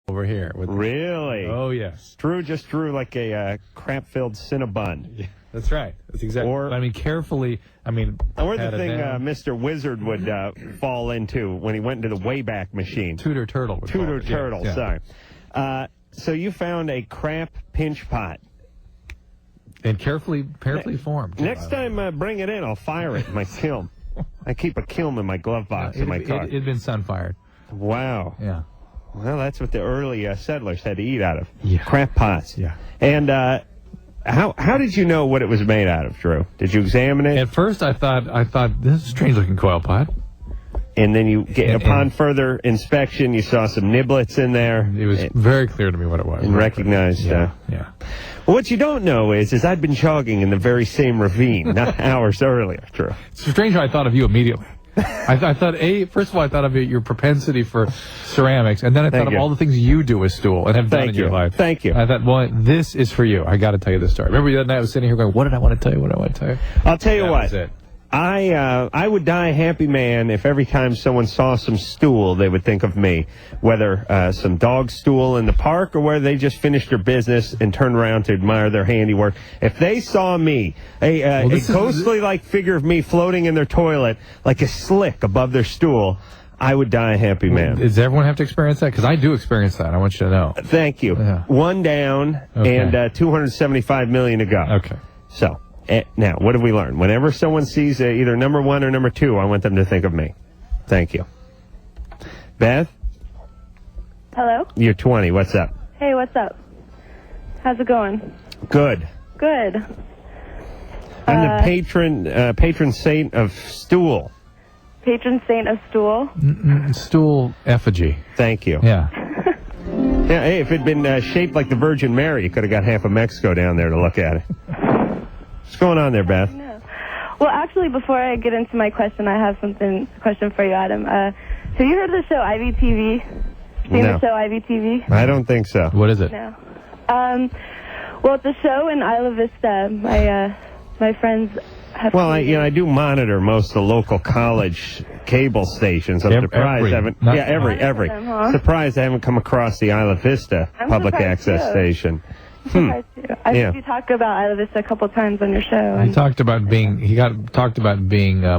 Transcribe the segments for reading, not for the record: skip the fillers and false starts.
over here. Really? Oh, yes. Just drew like a crap-filled Cinnabon. Yeah, that's right. That's exactly. Or, carefully. Or the thing Mr. Wizard would fall into when he went into the Wayback Machine. Tudor Turtle. Yeah. Sorry. So you found a crap pinch pot. And carefully formed. Next time, bring it in. I'll fire it in my kiln. I keep a kiln in my glove box in my car. It had been sun-fired. Wow. Yeah. Well, that's what the early settlers had to eat out of. Yeah. Crap pots. Yeah. And how did you know what it was made out of, Drew? Did you examine it? At first, I thought this is a strange-looking coil pot. And then upon further inspection, you saw some niblets in there. It was very clear to me what it was. And recognized. Yeah. Well, what you don't know is I'd been jogging in the very same ravine, not hours earlier, Drew. It's strange how I thought of you immediately. I thought, first of all, I thought of your propensity for ceramics, and then I thought of all the things you do with stool and have done in your life. Thank you. I thought, well, this is for you. I got to tell you this story. Remember the other night I was sitting here going, what did I want to tell you? What did I want to tell you? I'll tell you what. That was it. I would die a happy man if every time someone saw some stool, they would think of me. Whether some dog stool in the park or whether they just finished their business and turned around to admire their handiwork. If they saw me, a ghostly-like figure of me floating in their toilet like a slick above their stool, I would die a happy man. Does everyone have to experience that? Because I do experience that. I want you to know. Thank you. Yeah. One down and 275 million to go. Okay. So... now, what have we learned? Whenever someone sees either number 1 or number 2, I want them to think of me. Thank you. Beth? Hello? You're 20. What's up? Hey, what's up? How's it going? Good. Good. I'm the patron saint of stool. Patron saint of stool? Stool effigy. Thank you. Yeah. Yeah. Hey, if it had been shaped like the Virgin Mary, you could have got half of Mexico down there to look at it. What's going on there, Beth? No. Well, actually, before I get into my question, I have a question for you, Adam. Have you heard of the show IVTV? Seen the show IVTV? I don't think so. What is it? No. Well, it's a show in Isla Vista. My friends have... Well, I do monitor most of the local college cable stations. I'm surprised I haven't... Every. Surprised I haven't come across the Isla Vista public access station. I think you talked about Isla Vista a couple times on your show. He talked about being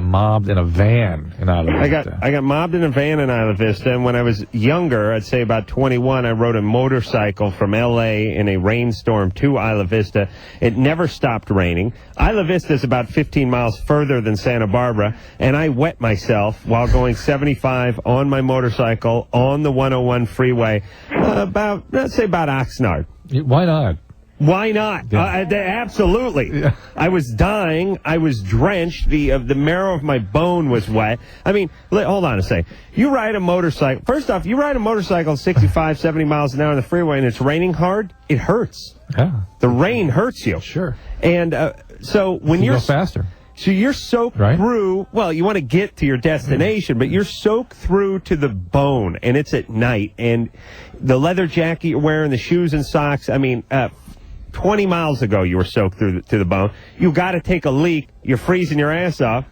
mobbed in a van in Isla Vista. I got mobbed in a van in Isla Vista, and when I was younger, I'd say about 21, I rode a motorcycle from L.A. in a rainstorm to Isla Vista. It never stopped raining. Isla Vista is about 15 miles further than Santa Barbara, and I wet myself while going 75 on my motorcycle on the 101 freeway about Oxnard. Why not? Why not? Yeah. Absolutely. Yeah. I was dying. I was drenched. The marrow of my bone was wet. I mean, hold on a second. You ride a motorcycle. First off, you ride a motorcycle 65, 70 miles an hour on the freeway and it's raining hard, it hurts. Yeah. The rain hurts you. Sure. And so when you go faster. So you're soaked through, well, you want to get to your destination, but you're soaked through to the bone, and it's at night, and the leather jacket you're wearing, the shoes and socks, 20 miles ago you were soaked through to the bone. You got to take a leak. You're freezing your ass off.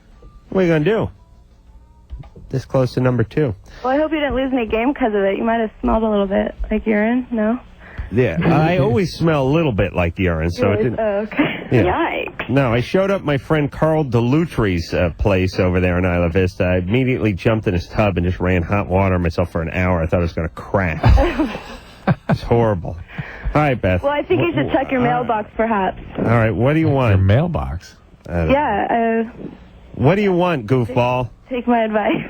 What are you going to do? This close to number 2. Well, I hope you didn't lose any game because of it. You might have smelled a little bit like urine, no? Yeah, I always smell a little bit like urine, so it didn't... Oh, okay. Yeah. Yikes. No, I showed up at my friend Carl DeLutri's place over there in Isla Vista. I immediately jumped in his tub and just ran hot water on myself for an hour. I thought I was going to crack. It's horrible. All right, Beth. Well, I think you should check your mailbox, perhaps. All right, what do you want? Your mailbox? What do you want, goofball? Take my advice.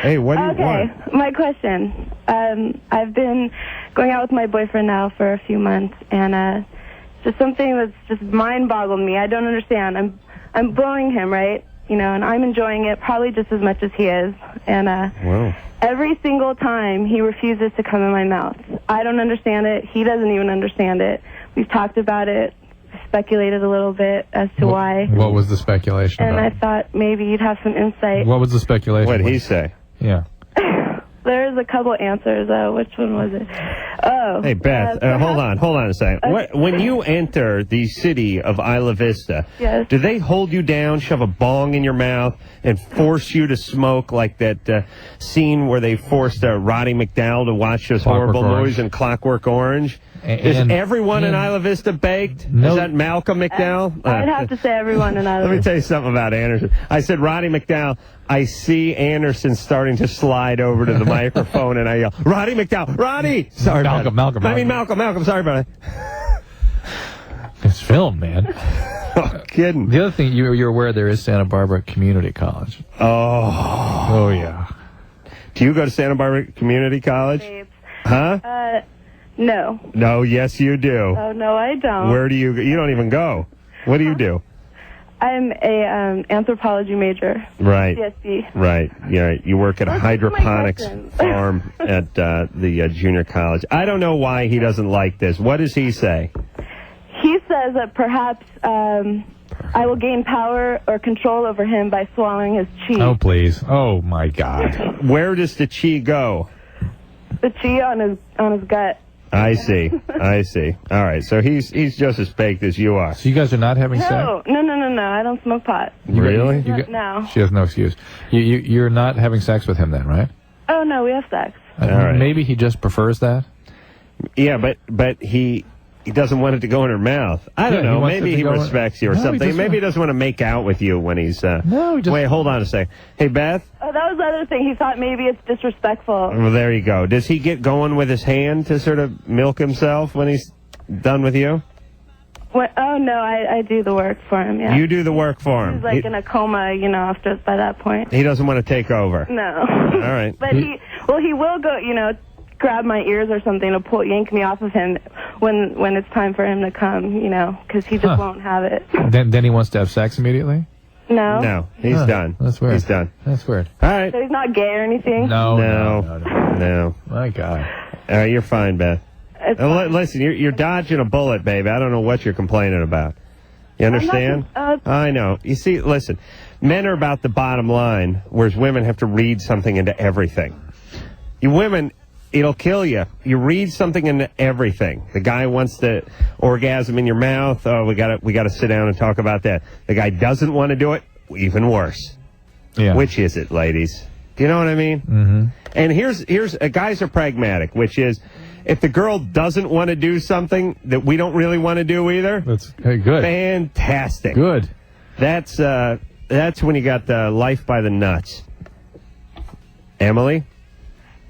Hey, what do you want? Okay, my question. I've been going out with my boyfriend now for a few months, and just something that's just mind-boggled me. I don't understand. I'm blowing him, right? And I'm enjoying it probably just as much as he is. And every single time he refuses to come in my mouth. I don't understand it. He doesn't even understand it. We've talked about it, speculated a little bit as to why. What was the speculation And about? I thought maybe you'd have some insight. What was the speculation? What did he say? Yeah. There's a couple answers. Which one was it? Oh. Hey, Beth, hold on a second. Okay. When you enter the city of Isla Vista, Yes. do they hold you down, shove a bong in your mouth, and force you to smoke like that scene where they forced Roddy McDowall to watch those Clockwork horrible Orange. movies in Clockwork Orange? Is And- everyone in Isla Vista baked? No. Is that Malcolm McDowell? I'd have to say everyone in Let me tell you something about Anderson. I said, Roddy McDowell, I see Anderson starting to slide over to the microphone, and I yell, Roddy McDowell, Roddy! Sorry about it. Malcolm. I mean, Malcolm, sorry about it. It's film, man. Oh, kidding. The other thing, you're aware there is Santa Barbara Community College. Oh, yeah. do you go to Santa Barbara Community College? Babes. Huh? No. No, yes, you do. Oh, no, I don't. Where do you go? You don't even go. What do you do? I'm a anthropology major. Right. CSB. Right. Yeah. You work at a Those are my hydroponics questions. farm at the junior college. I don't know why he doesn't like this. What does he say? He says that perhaps I will gain power or control over him by swallowing his chi. Oh, please. Oh, my God. Where does the chi go? The chi on his gut. I see. All right. So he's just as baked as you are. So you guys are not having sex? No. I don't smoke pot. Really? No. She has no excuse. You're not having sex with him then, right? Oh, no, we have sex. All right. Maybe he just prefers that? Yeah, but he doesn't want it to go in her mouth. I don't Yeah, he know. wants it Maybe to he go in- respects you or No, he something. just Maybe he wa- doesn't want to make out with you when he's. No, he just. Wait, hold on a second. Hey, Beth. Oh, that was the other thing. He thought maybe it's disrespectful. Well, there you go. Does he get going with his hand to sort of milk himself when he's done with you? Oh, no, I do the work for him, yeah. You do the work for him. He's like in a coma, after by that point. He doesn't want to take over. No. All right. But he will go, grab my ears or something to yank me off of him when it's time for him to come, because he just won't have it. Then he wants to have sex immediately? No. No, he's Huh, done. That's weird. He's done. That's weird. All right. So he's not gay or anything? No. My God. All right, you're fine, Beth. It's fine. Listen, you're dodging a bullet, baby. I don't know what you're complaining about. You understand? I know. You see, listen, men are about the bottom line, whereas women have to read something into everything. You women, it'll kill you. You read something into everything. The guy wants to orgasm in your mouth. Oh, we gotta sit down and talk about that. The guy doesn't want to do it. Even worse. Yeah. Which is it, ladies? Do you know what I mean? Mm-hmm. And here's guys are pragmatic, which is if the girl doesn't want to do something that we don't really want to do either, That's good. fantastic. Good. That's when you got the life by the nuts. Emily,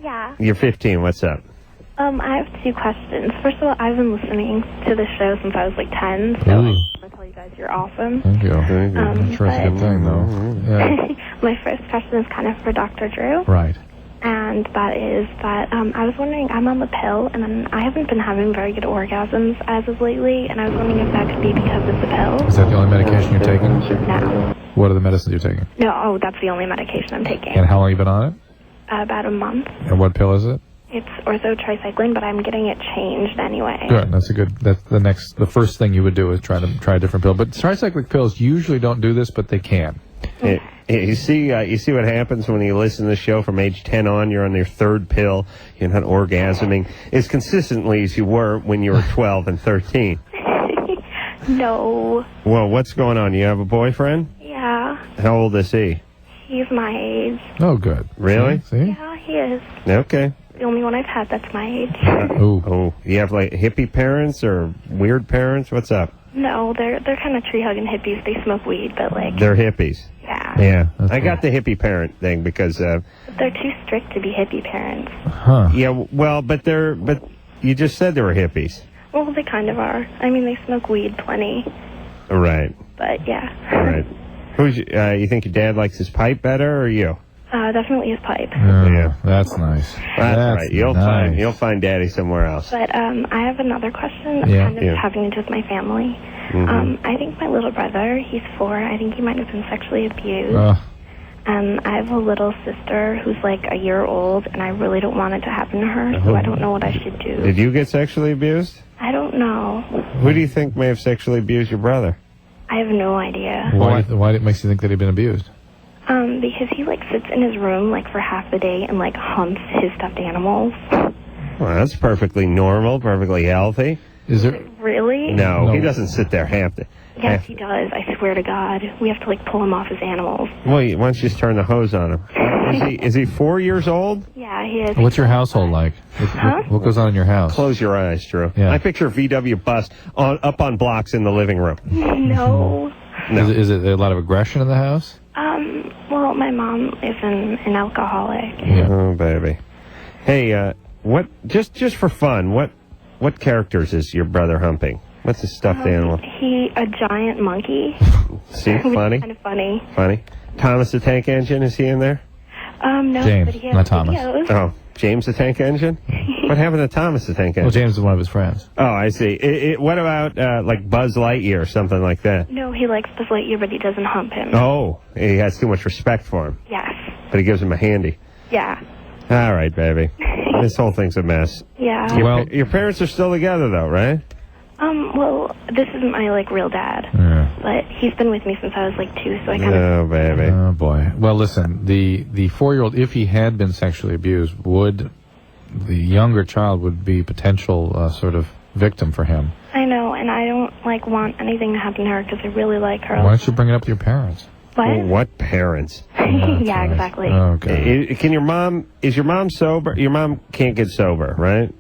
Yeah. you're 15. What's up? I have two questions. First of all, I've been listening to the show since I was like 10, so I Ooh. just want to tell you guys you're awesome. Thank you. Thank you. I'm sure it's a good thing, though. Yeah. My first question is kind of for Dr. Drew, Right. and that is that I was wondering, I'm on the pill, and I haven't been having very good orgasms as of lately, and I was wondering if that could be because of the pill. Is that the only medication you're taking? No. What are the medicines you're taking? No, that's the only medication I'm taking. And how long have you been on it? About a month. And what pill is it? It's orthotricycline, but I'm getting it changed anyway. Good. That's the first thing you would do is try a different pill. But tricyclic pills usually don't do this, but they can. You see what happens when you listen to the show from age 10 on. You're on your third pill. You're not orgasming as consistently as you were when you were 12 and 13. No. Well, what's going on? You have a boyfriend? Yeah. How old is he? He's my age. Oh, good. Really? See? Yeah, he is. Okay. The only one I've had that's my age. Ooh. Oh, you have like hippie parents or weird parents? What's up? No, they're kind of tree-hugging hippies. They smoke weed, but like... They're hippies. Yeah. Yeah. That's I got the hippie parent thing because, But they're too strict to be hippie parents. Huh. yeah, well, but you just said they were hippies. Well, they kind of are. I mean, they smoke weed plenty. Right. But yeah. Right. You think your dad likes his pipe better or you? Definitely his pipe. Yeah. That's nice. That's right. You'll nice. find Daddy somewhere else. But I have another question, Yeah. kind of Yeah. having to do with my family. Mm-hmm. I think my little brother, he's 4. I think he might have been sexually abused. And I have a little sister who's like a year old, and I really don't want it to happen to her, so I don't know what I should do. Did you get sexually abused? I don't know. Who do you think may have sexually abused your brother? I have no makes Why it makes you think that he'd been abused? Because he like sits in his room like for half the day and like humps his stuffed animals. Well, that's perfectly normal, perfectly healthy. Is there? Really? No, he doesn't sit there half the... Yes, he does. I swear to God. We have to, like, pull him off his animals. Well, why don't you just turn the hose on him? Is he 4 years old? Yeah, he is. What's your household like? What goes on in your house? Close your eyes, Drew. Yeah. I picture VW bus up on blocks in the living room. No. No. Is it a lot of aggression in the house? Well, my mom is an alcoholic. Yeah. Oh, baby. Hey, what? Just for fun, what characters is your brother humping? What's his stuffed animal? A giant monkey. See, funny. Kind of funny. Funny. Thomas the Tank Engine, is he in there? No, James, but he has not Thomas. videos. Oh, James the Tank Engine? What happened to Thomas the Tank Engine? Well, James is one of his friends. Oh, I see. What about like Buzz Lightyear or something like that? No, he likes Buzz Lightyear, but he doesn't hump him. Oh, he has too much respect for him, Yes. but he gives him a handy. Yeah. All right, baby. This whole thing's a mess. Yeah. Your parents are still together, though, right? Well, this isn't my, like, real dad. Yeah. But he's been with me since I was, like, 2, so I kind of... Oh, baby. Oh, boy. Well, listen, the 4-year-old, if he had been sexually abused, the younger child would be potential sort of victim for him. I know, and I don't, like, want anything to happen to her because I really like her. Why don't you bring it up to your parents? What? Well, what parents? Yeah, right. exactly. Oh, God. Is your mom sober? Your mom can't get sober, right?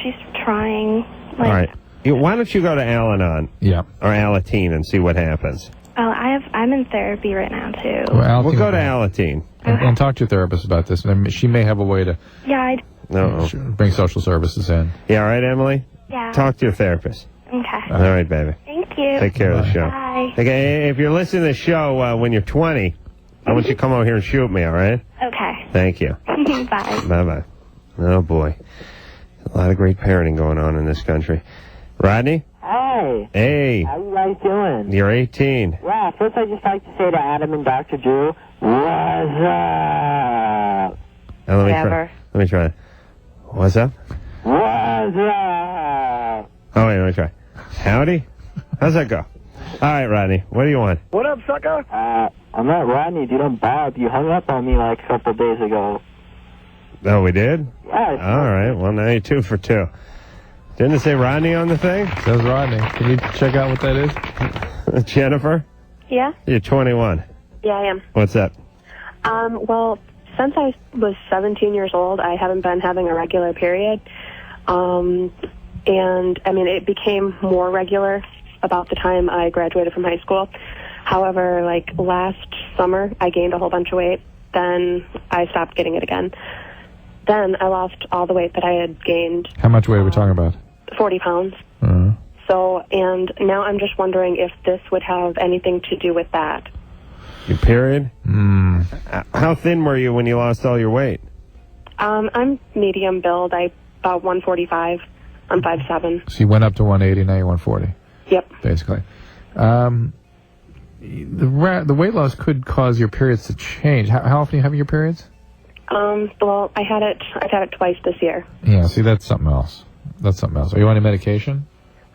She's trying. Like, All right. Why don't you go to Al-Anon Yeah. or Alateen and see what happens? Oh, I'm in therapy right now, too. Well, We'll go to Alateen. and talk to your therapist about this. I mean, she may have a way to Yeah, No. bring social services in. Yeah, all right, Emily? yeah. Talk to your therapist. Okay. All right, baby. Thank you. Take care of the show. Bye. Okay, if you're listening to the show when you're 20, I want you to come over here and shoot me, all right? Okay. Thank you. Bye. Bye-bye. Oh, boy. A lot of great parenting going on in this country. Rodney? Hey. Hey. How you guys doing? You're 18. Yeah, first I'd just like to say to Adam and Dr. Drew, what's up? Now, Whatever. Let me try. What's up? What's up? Oh, wait, let me try. Howdy? How's that go? All right, Rodney. What do you want? What up, sucker? I'm not Rodney, dude. I'm Bob. You hung up on me like a couple days ago. Oh, we did? Yeah. All right. Well, now you're 2 for 2. Didn't it say Rodney on the thing? Says Rodney. Can you check out what that is? Jennifer? Yeah? You're 21. Yeah, I am. What's up? Well, since I was 17 years old, I haven't been having a regular period. And, I mean, it became more regular about the time I graduated from high school. However, like, last summer, I gained a whole bunch of weight. Then I stopped getting it again. Then I lost all the weight that I had gained. How much weight are we talking about? 40 pounds. Uh-huh. So, and now I'm just wondering if this would have anything to do with that. Your period? Mm. How thin were you when you lost all your weight? I'm medium build. I'm about 145. I'm 5'7". So you went up to 180, now you're 140. Yep. Basically. The weight loss could cause your periods to change. How often do you have your periods? Well, I've had it twice this year. Yeah, see, that's something else. Are you on any medication?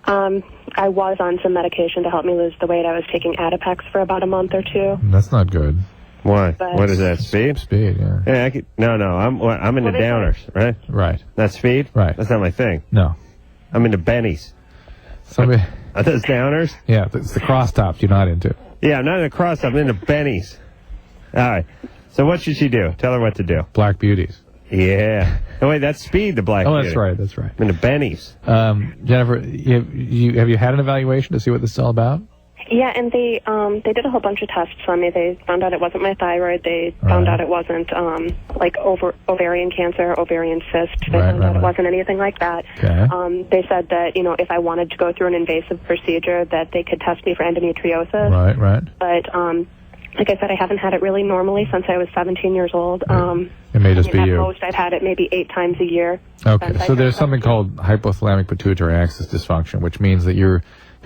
I was on some medication to help me lose the weight. I was taking Adipex for about a month or 2. That's not good. Why? But- What is that, speed? Speed, yeah. Yeah, I'm into downers, right? Right. That's speed? Right. That's not my thing. No. I'm into bennies. Somebody, Are those downers? yeah, it's the cross tops you're not into. Yeah, I'm not into cross. I'm into bennies. All right. So what should she do? Tell her what to do. Black beauties. Yeah. Oh, wait, that's speed, the black Oh, beauty. that's right. I'm into bennies. Jennifer, have you had an evaluation to see what this is all about? Yeah, and they did a whole bunch of tests on me. They found out it wasn't my thyroid. They found out it wasn't like ovarian cancer, ovarian cyst. They found out it wasn't anything like that. Okay. They said that, you know, if I wanted to go through an invasive procedure, that they could test me for endometriosis. Right. But like I said, I haven't had it really normally since I was 17 years old. It may just be at you. most, I've had it maybe 8 times a year. Okay, so there's something called hypothalamic pituitary axis dysfunction, which means that your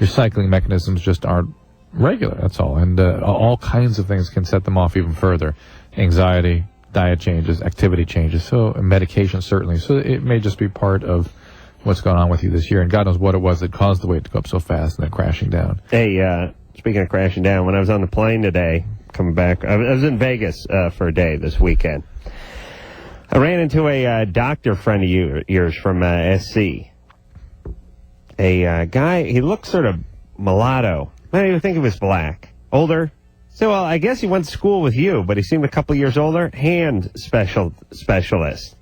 cycling mechanisms just aren't regular, that's all. And all kinds of things can set them off even further. Anxiety, diet changes, activity changes, so medication certainly. So it may just be part of what's going on with you this year. And God knows what it was that caused the weight to go up so fast and then crashing down. Hey, speaking of crashing down, when I was on the plane today, coming back, I was in Vegas for a day this weekend. I ran into a doctor friend of yours from SC. A guy, he looked sort of mulatto. I didn't even think he was black. Older. So, well, I guess he went to school with you, but he seemed a couple years older. Hand specialist.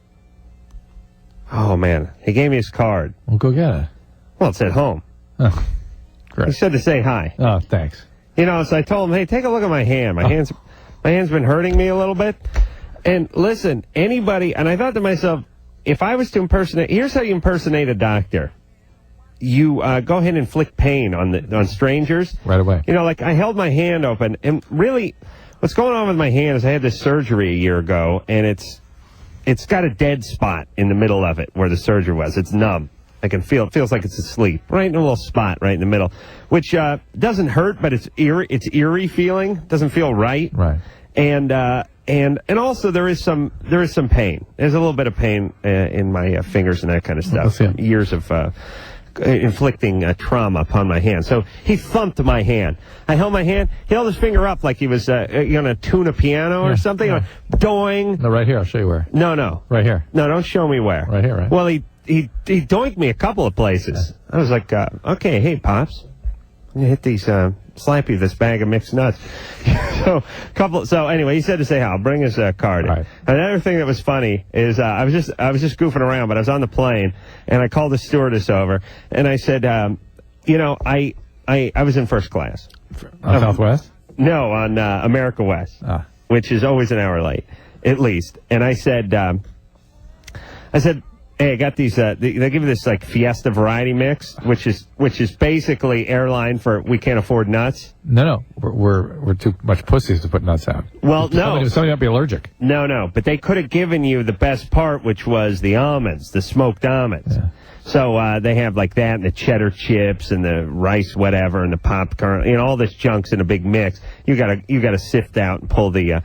Oh, man. He gave me his card. Well, go get it. Well, it's at home. Oh, great. He said to say hi. Oh, thanks. You know, so I told him, hey, take a look at my hand. My hand's been hurting me a little bit. And listen, anybody, and I thought to myself, if I was to impersonate, here's how you impersonate a doctor. You go ahead and inflict pain on strangers. Right away. You know, like I held my hand open, and really, what's going on with my hand is I had this surgery a year ago, and it's got a dead spot in the middle of it where the surgery was. It's numb. I can feel it. Feels like it's asleep. Right in a little spot right in the middle, which doesn't hurt, but it's eerie feeling. Doesn't feel right. Right. And also there is some pain. There's a little bit of pain in my fingers and that kind of stuff. Years of inflicting trauma upon my hand. So he thumped my hand. I held my hand. He held his finger up like he was going to tune a piano or something. Yeah. Doing. No, right here. I'll show you where. No. Right here. No, don't show me where. Right here, right? Well, he doinked me a couple of places. I was like, okay, hey, Pops. I'm going to hit these, slap you this bag of mixed nuts. So anyway, he said to say hi. I'll bring his card. Right. Another thing that was funny is I was just goofing around, but I was on the plane, and I called the stewardess over, and I said, you know, I was in first class. On Southwest? No, on America West, which is always an hour late, at least. And I said, hey, I got these, they give you this, like, Fiesta variety mix, which is basically airline for we can't afford nuts. No. We're too much pussies to put nuts out. Well, no. Somebody might be allergic. No. But they could have given you the best part, which was the almonds, the smoked almonds. Yeah. So they have, like, that and the cheddar chips and the rice whatever and the popcorn, you know, all this junk's in a big mix. You gotta sift out and pull the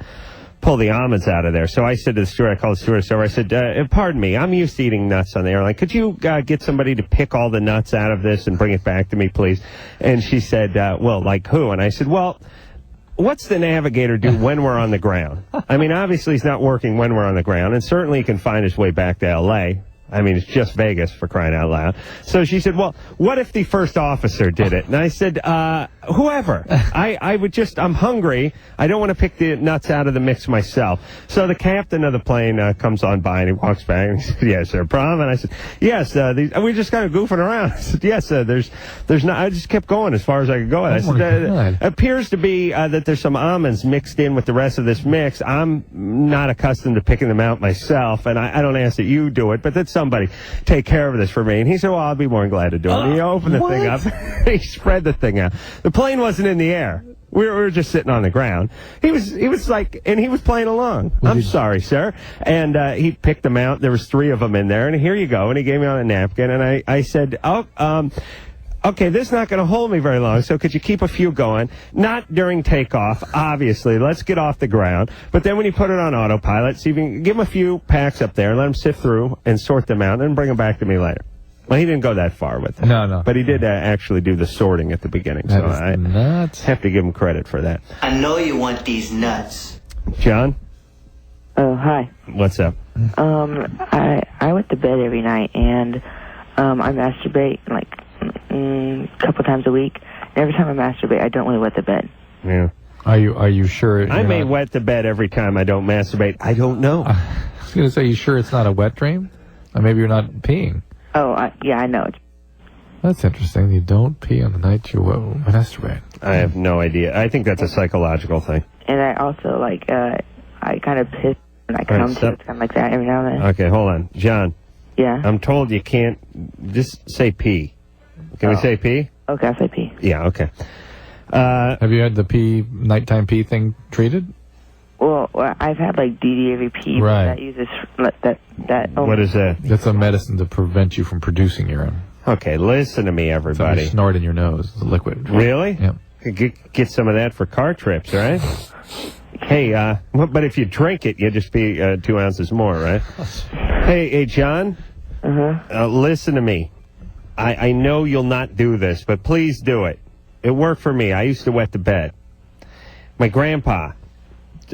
almonds out of there. So I said to the steward, I called the stewardess over, I said, pardon me, I'm used to eating nuts on the airline. Could you get somebody to pick all the nuts out of this and bring it back to me, please? And she said, well, like who? And I said, well, what's the navigator do when we're on the ground? I mean, obviously he's not working when we're on the ground, and certainly he can find his way back to L.A., I mean, it's just Vegas, for crying out loud. So she said, well, what if the first officer did it? And I said, whoever. I'm hungry. I don't want to pick the nuts out of the mix myself. So the captain of the plane comes on by, and he walks back, and he said, yes, sir, problem? And I said, yes, we're just kind of goofing around. I said, yes, there's not. I just kept going as far as I could go. I said, it appears to be that there's some almonds mixed in with the rest of this mix. I'm not accustomed to picking them out myself, and I don't ask that you do it, but that's somebody take care of this for me. And he said, well, I'll be more than glad to do it. And he opened the thing up. He spread the thing out. The plane wasn't in the air. We were just sitting on the ground. He was like, and he was playing along. I'm sorry, sir. And he picked them out. There was 3 of them in there. And here you go. And he gave me on a napkin. And I said, okay, this is not going to hold me very long, so could you keep a few going? Not during takeoff, obviously. Let's get off the ground. But then when you put it on autopilot, see if you can give him a few packs up there, let him sift through and sort them out, and then bring them back to me later. Well, he didn't go that far with it. No. But he did actually do the sorting at the beginning, so I have to give him credit for that. I know you want these nuts. John? Oh, hi. What's up? I went to bed every night, and I masturbate, like, a couple times a week. And every time I masturbate, I don't really wet the bed. Yeah. Are you sure? I may wet the bed every time I don't masturbate. I don't know. I was going to say, you sure it's not a wet dream? Or maybe you're not peeing. Oh, yeah, I know. That's interesting. You don't pee on the night you masturbate. I have no idea. I think that's a psychological thing. And I also, like, I kind of piss when I come to. It's kind of like that every now and then. Okay, hold on. John. Yeah? I'm told you can't just say pee. Can we say pee? Okay, I'll say pee. Yeah, okay. Have you had the nighttime pee thing treated? Well, I've had, like, DDAVP. Right. That uses that. What is that? That's a medicine to prevent you from producing urine. Okay, listen to me, everybody. So you snort in your nose. It's a liquid. Really? Yep. Get some of that for car trips, right? Hey, but if you drink it, you just be 2 ounces more, right? Hey, John? Listen to me. I know you'll not do this, but please do it. It worked for me. I used to wet the bed. My grandpa,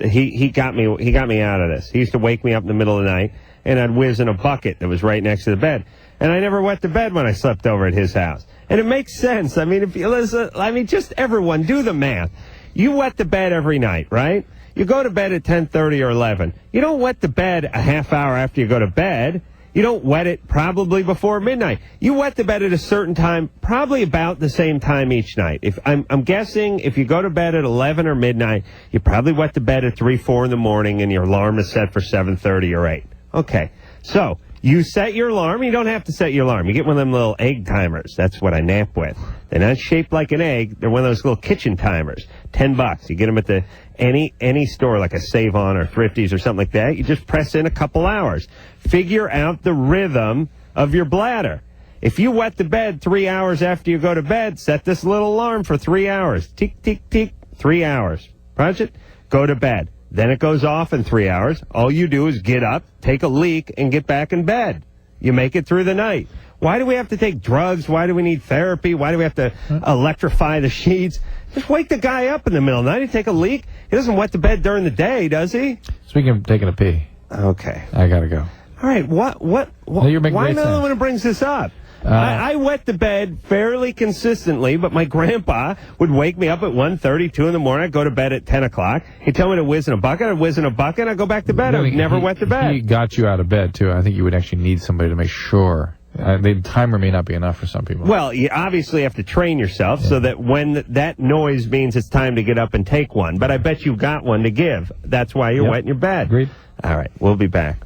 he got me out of this. He used to wake me up in the middle of the night, and I'd whiz in a bucket that was right next to the bed. And I never wet the bed when I slept over at his house. And it makes sense. I mean, if you listen, just everyone do the math. You wet the bed every night, right? You go to bed at 10:30 or 11. You don't wet the bed a half hour after you go to bed. You don't wet it probably before midnight. You wet the bed at a certain time, probably about the same time each night. If I'm guessing if you go to bed at 11 or midnight, you probably wet the bed at 3, 4 in the morning, and your alarm is set for 7:30 or 8. Okay, so you set your alarm. You don't have to set your alarm. You get one of them little egg timers. That's what I nap with. They're not shaped like an egg. They're one of those little kitchen timers. $10. You get them at the any store like a Save On or Thrifties or something like that. You just press in a couple hours. Figure out the rhythm of your bladder. If you wet the bed 3 hours after you go to bed, set this little alarm for 3 hours. Tick, tick, tick, 3 hours. Punch it, go to bed. Then it goes off in 3 hours. All you do is get up, take a leak, and get back in bed. You make it through the night. Why do we have to take drugs? Why do we need therapy? Why do we have to electrify the sheets? Just wake the guy up in the middle of the night. He take a leak. He doesn't wet the bed during the day, does he? Speaking of taking a pee. Okay. I gotta go. All right. No, you're making why great no sense. one brings this up? I wet the bed fairly consistently, but my grandpa would wake me up at 1:30, 2 in the morning. I'd go to bed at 10 o'clock. He'd tell me to whiz in a bucket. I'd whiz in a bucket. I'd go back to bed. I would never wet the bed. He got you out of bed, too. I think you would actually need somebody to make sure. The timer may not be enough for some people. Well, you obviously have to train yourself so that when that noise means it's time to get up and take one. But I bet you got one to give. That's why you're wetting your bed. Agreed. All right. We'll be back.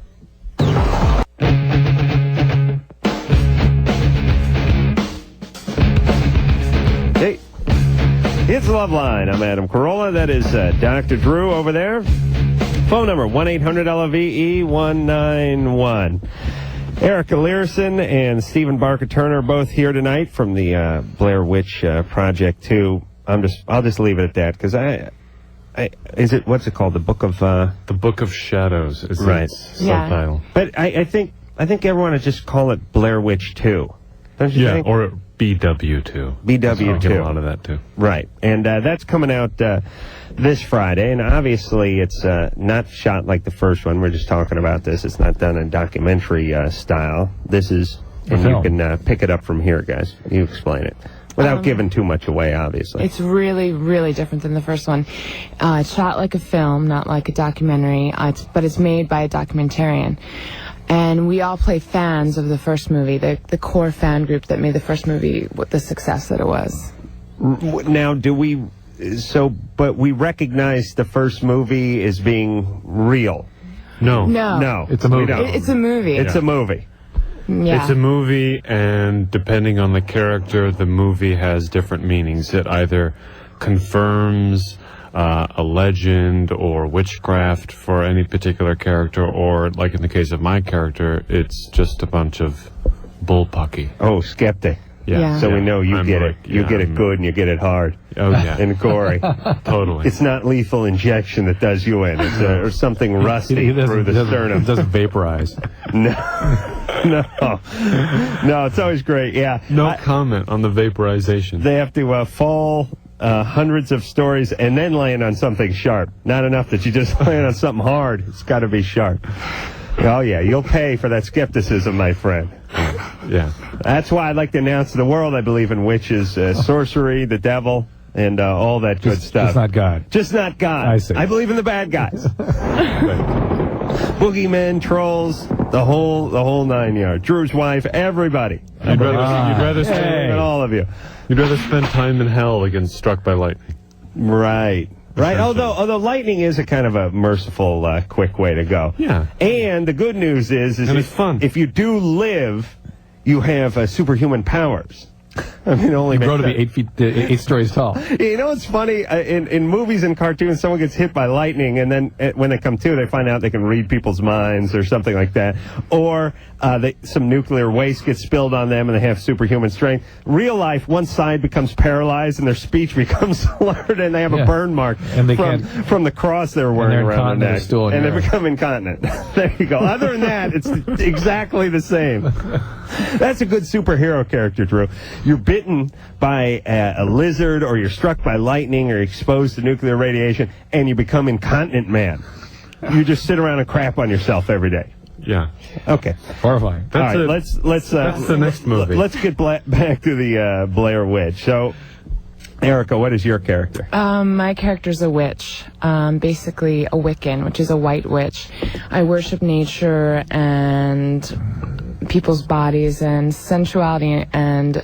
Hey, it's Loveline. I'm Adam Carolla. That is Dr. Drew over there. Phone number 1-800-LOVE-191. Erica Leerhsen and Stephen Barker Turner are both here tonight from the Blair Witch Project 2. I'll just leave it at that because what's it called? The Book of Shadows is right. its subtitle. But I think everyone would just call it Blair Witch 2. Don't you think? Or BW2. BW2. Get a lot of that too. Right, and that's coming out this Friday, and obviously it's not shot like the first one. We're just talking about this. It's not done in documentary style. This is, and you can pick it up from here, guys. You explain it. Without giving too much away, obviously. It's really, really different than the first one. It's shot like a film, not like a documentary, but it's made by a documentarian. And we all play fans of the first movie, the core fan group that made the first movie with the success that it was. Now, but we recognize the first movie as being real. No. It's a movie. It's a movie. It's a movie. Yeah. It's a movie, and depending on the character, the movie has different meanings. It either confirms a legend or witchcraft for any particular character, or, like in the case of my character, it's just a bunch of bullpucky. Oh, skeptic. Yeah. So we know you get it. You get it good and you get it hard. Oh, yeah. And gory. Totally. It's not lethal injection that does you in. It's or something rusty through the sternum. It doesn't vaporize. No, it's always great. Yeah. No comment on the vaporization. They have to fall hundreds of stories and then land on something sharp. Not enough that you just land on something hard. It's got to be sharp. Oh, yeah. You'll pay for that skepticism, my friend. Yeah. That's why I'd like to announce to the world I believe in witches, sorcery, the devil, and all that good stuff. Just not God. Just not God. I see. I believe in the bad guys. Boogeymen, trolls, the whole 9 yards. Drew's wife, everybody. You'd rather Hey. All of you. You'd rather spend time in hell than struck by lightning. Right. Although lightning is a kind of a merciful, quick way to go. Yeah. And the good news is and it's fun. If you do live, you have superhuman powers. I mean, only You grow to be 8 stories tall. You know what's funny? In movies and cartoons, someone gets hit by lightning, and then when they come to, they find out they can read people's minds or something like that. Or some nuclear waste gets spilled on them, and they have superhuman strength. Real life, one side becomes paralyzed, and their speech becomes slurred, and they have a burn mark and they from the cross they were wearing around their neck. And they become incontinent. There you go. Other than that, it's exactly the same. That's a good superhero character, Drew. You're big. bitten by a lizard, or you're struck by lightning, or exposed to nuclear radiation, and you become incontinent man. You just sit around and crap on yourself every day. Yeah. Okay. Horrifying. All right, let's that's the next movie. Let's get back to the Blair Witch. So, Erica, what is your character? My character's a witch, basically a Wiccan, which is a white witch. I worship nature and people's bodies, and sensuality and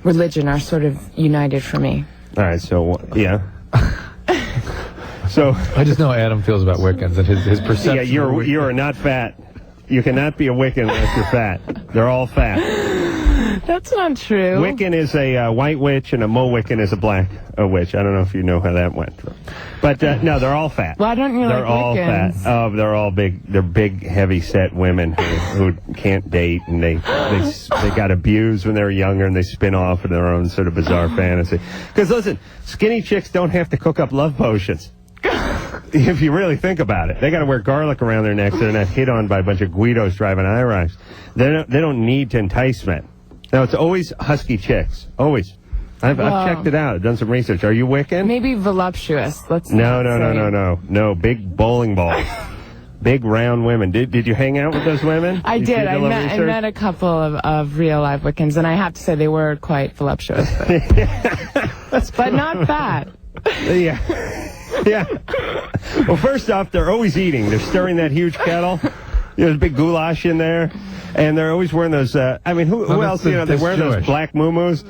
religion are sort of united for me. All right, so, yeah. So I just know how Adam feels about Wiccans and his perception. Yeah, you are not fat. You cannot be a Wiccan unless you're fat. They're all fat. That's not true. Wiccan is a white witch, and a Mo-Wiccan is a black witch. I don't know if you know how that went. But no, they're all fat. Why don't you They're like all Wiccans? fat. Oh, they're all big. They're big, heavy-set women who can't date, and they got abused when they were younger, and they spin off in their own sort of bizarre fantasy. Because listen, skinny chicks don't have to cook up love potions. If you really think about it, they got to wear garlic around their necks. They're not hit on by a bunch of Guidos driving IROCs. They don't need to entice men. Now, it's always husky chicks. Always. I've checked it out. I've done some research. Are you Wiccan? Maybe voluptuous. No. Big bowling balls. Big round women. Did you hang out with those women? I did. I met a couple of real live Wiccans, and I have to say they were quite voluptuous. But not fat. Yeah. Yeah. Well, first off, they're always eating. They're stirring that huge kettle. There's a big goulash in there. And they're always wearing those, who else, they're wearing those black muumuus.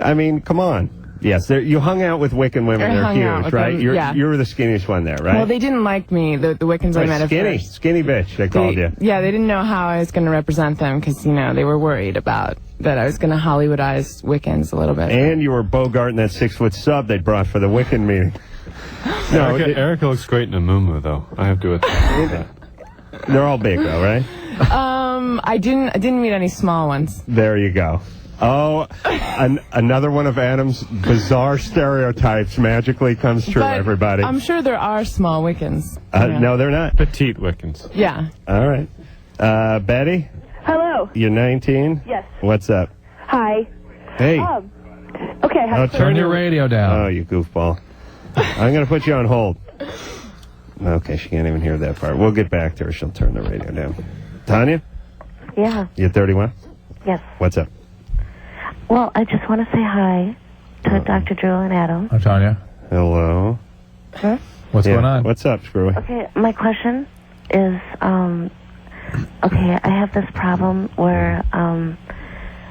I mean, come on. Yes, you hung out with Wiccan women. They're huge, right? You were the skinniest one there, right? Well, they didn't like me, the Wiccans I met at first. Skinny bitch, they called you. Yeah, they didn't know how I was going to represent them because, they were worried about that I was going to Hollywoodize Wiccans a little bit. And you were bogarting that 6-foot sub they brought for the Wiccan meeting. No, Erica looks great in a muumuu, though. I have to admit. They're all big, though, right? I didn't meet any small ones. There you go. Oh, another one of Adam's bizarre stereotypes magically comes true, but everybody. I'm sure there are small Wiccans. No, they're not. Petite Wiccans. Yeah. All right. Betty? Hello. You're 19? Yes. What's up? Hi. Hey. Okay. Turn your radio down. Oh, you goofball. I'm going to put you on hold. Okay, she can't even hear that part. We'll get back to her. She'll turn the radio down. Tanya? Yeah. You're 31? Yes. What's up? Well, I just want to say hi to Dr. Drew and Adam. Hi, Tanya. Hello. Huh? What's going on? What's up, Screwy? Okay, my question is, I have this problem where,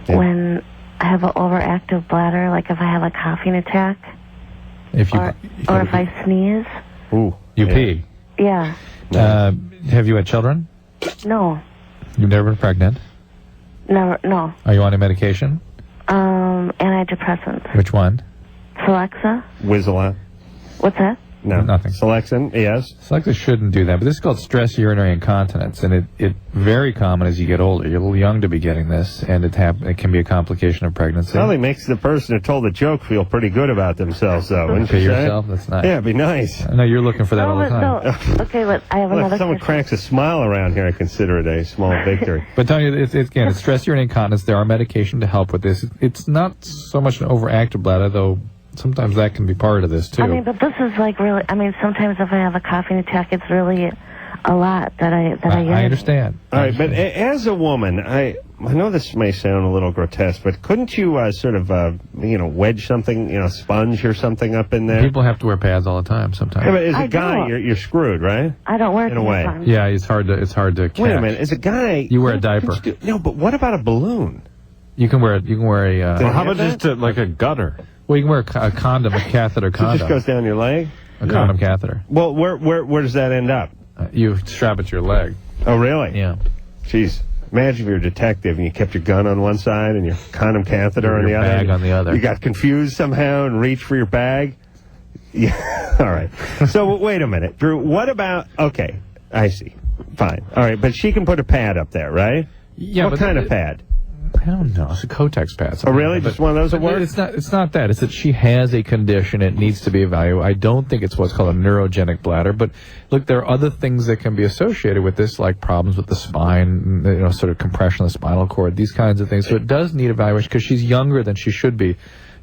when I have an overactive bladder, like if I have a coughing attack, or if I sneeze. Ooh. You pee? Yeah. Have you had children? No. You've never been pregnant? Never, no. Are you on a medication? Antidepressants. Which one? Celexa. Whizzle. What's that? No. Nothing. Selexin, yes. Selecta shouldn't do that, but this is called stress urinary incontinence, and it very common as you get older. You're a little young to be getting this, and it can be a complication of pregnancy. Probably makes the person who told the joke feel pretty good about themselves, though, wouldn't you say? yourself? That's nice. Yeah, it'd be nice. I know you're looking for that all the time. No. Okay, but I have another If someone question. cracks a smile around here, I consider it a small victory. But Tanya, it's stress urinary incontinence. There are medication to help with this. It's not so much an overactive bladder, though. Sometimes that can be part of this, too. I mean, but this is like really, sometimes if I have a coughing attack, it's really a lot that I I understand. All right, but as a woman, I know this may sound a little grotesque, but couldn't you sort of, wedge something, sponge or something up in there? People have to wear pads all the time sometimes. Yeah, but as a guy, you're screwed, right? I don't wear in a way. Yeah, it's hard to catch. Wait a minute, as a guy, you wear a diaper. No, but what about a balloon? You can wear a. Well, how about just like a gutter? Well, you can wear a condom, a catheter condom. It just goes down your leg? A condom catheter. Well, where does that end up? You strap it to your leg. Oh, really? Yeah. Jeez. Imagine if you're a detective and you kept your gun on one side and your condom catheter on the other. Your bag on the other. You got confused somehow and reached for your bag? Yeah. All right. So, wait a minute. Drew, what about... Okay. I see. Fine. All right. But she can put a pad up there, right? Yeah. What kind of pad? I don't know. It's a Kotex pad. Oh, really? Just one of those that work? It's not that. It's that she has a condition. It needs to be evaluated. I don't think it's what's called a neurogenic bladder. But look, there are other things that can be associated with this, like problems with the spine, sort of compression of the spinal cord, these kinds of things. So it does need evaluation because she's younger than she should be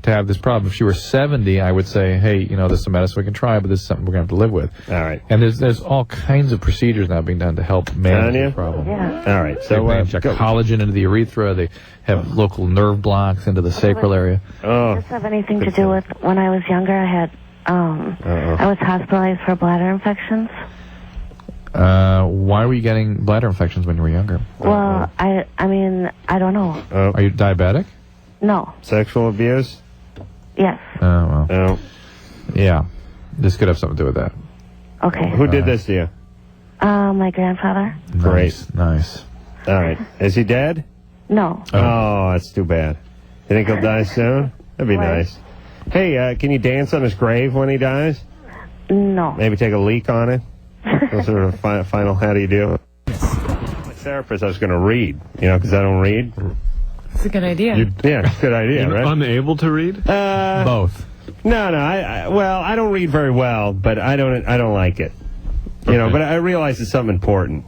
to have this problem. If she were 70, I would say, hey, there's some medicine we can try, but this is something we're going to have to live with. All right. And there's all kinds of procedures now being done to help manage the problem. Yeah. All right. So they inject collagen into the urethra. They have local nerve blocks into the sacral area. Oh. Does this have anything to do with when I was younger? I had I was hospitalized for bladder infections. Why were you getting bladder infections when you were younger? Well, I mean, I don't know. Oh. Are you diabetic? No. Sexual abuse? Yes. Oh, well. No. Yeah. This could have something to do with that. Okay. Who did this to you? My grandfather. Nice. All right. Is he dead? No. Oh, that's too bad. You think he'll die soon? That'd be nice. Hey, can you dance on his grave when he dies? No. Maybe take a leak on it? Those are the final how do you do? My therapist, I was going to read, because I don't read. It's a good idea. Yeah, it's a good idea, You're right? unable to read? Both. No, I don't read very well, but I don't like it. But I realize it's something important.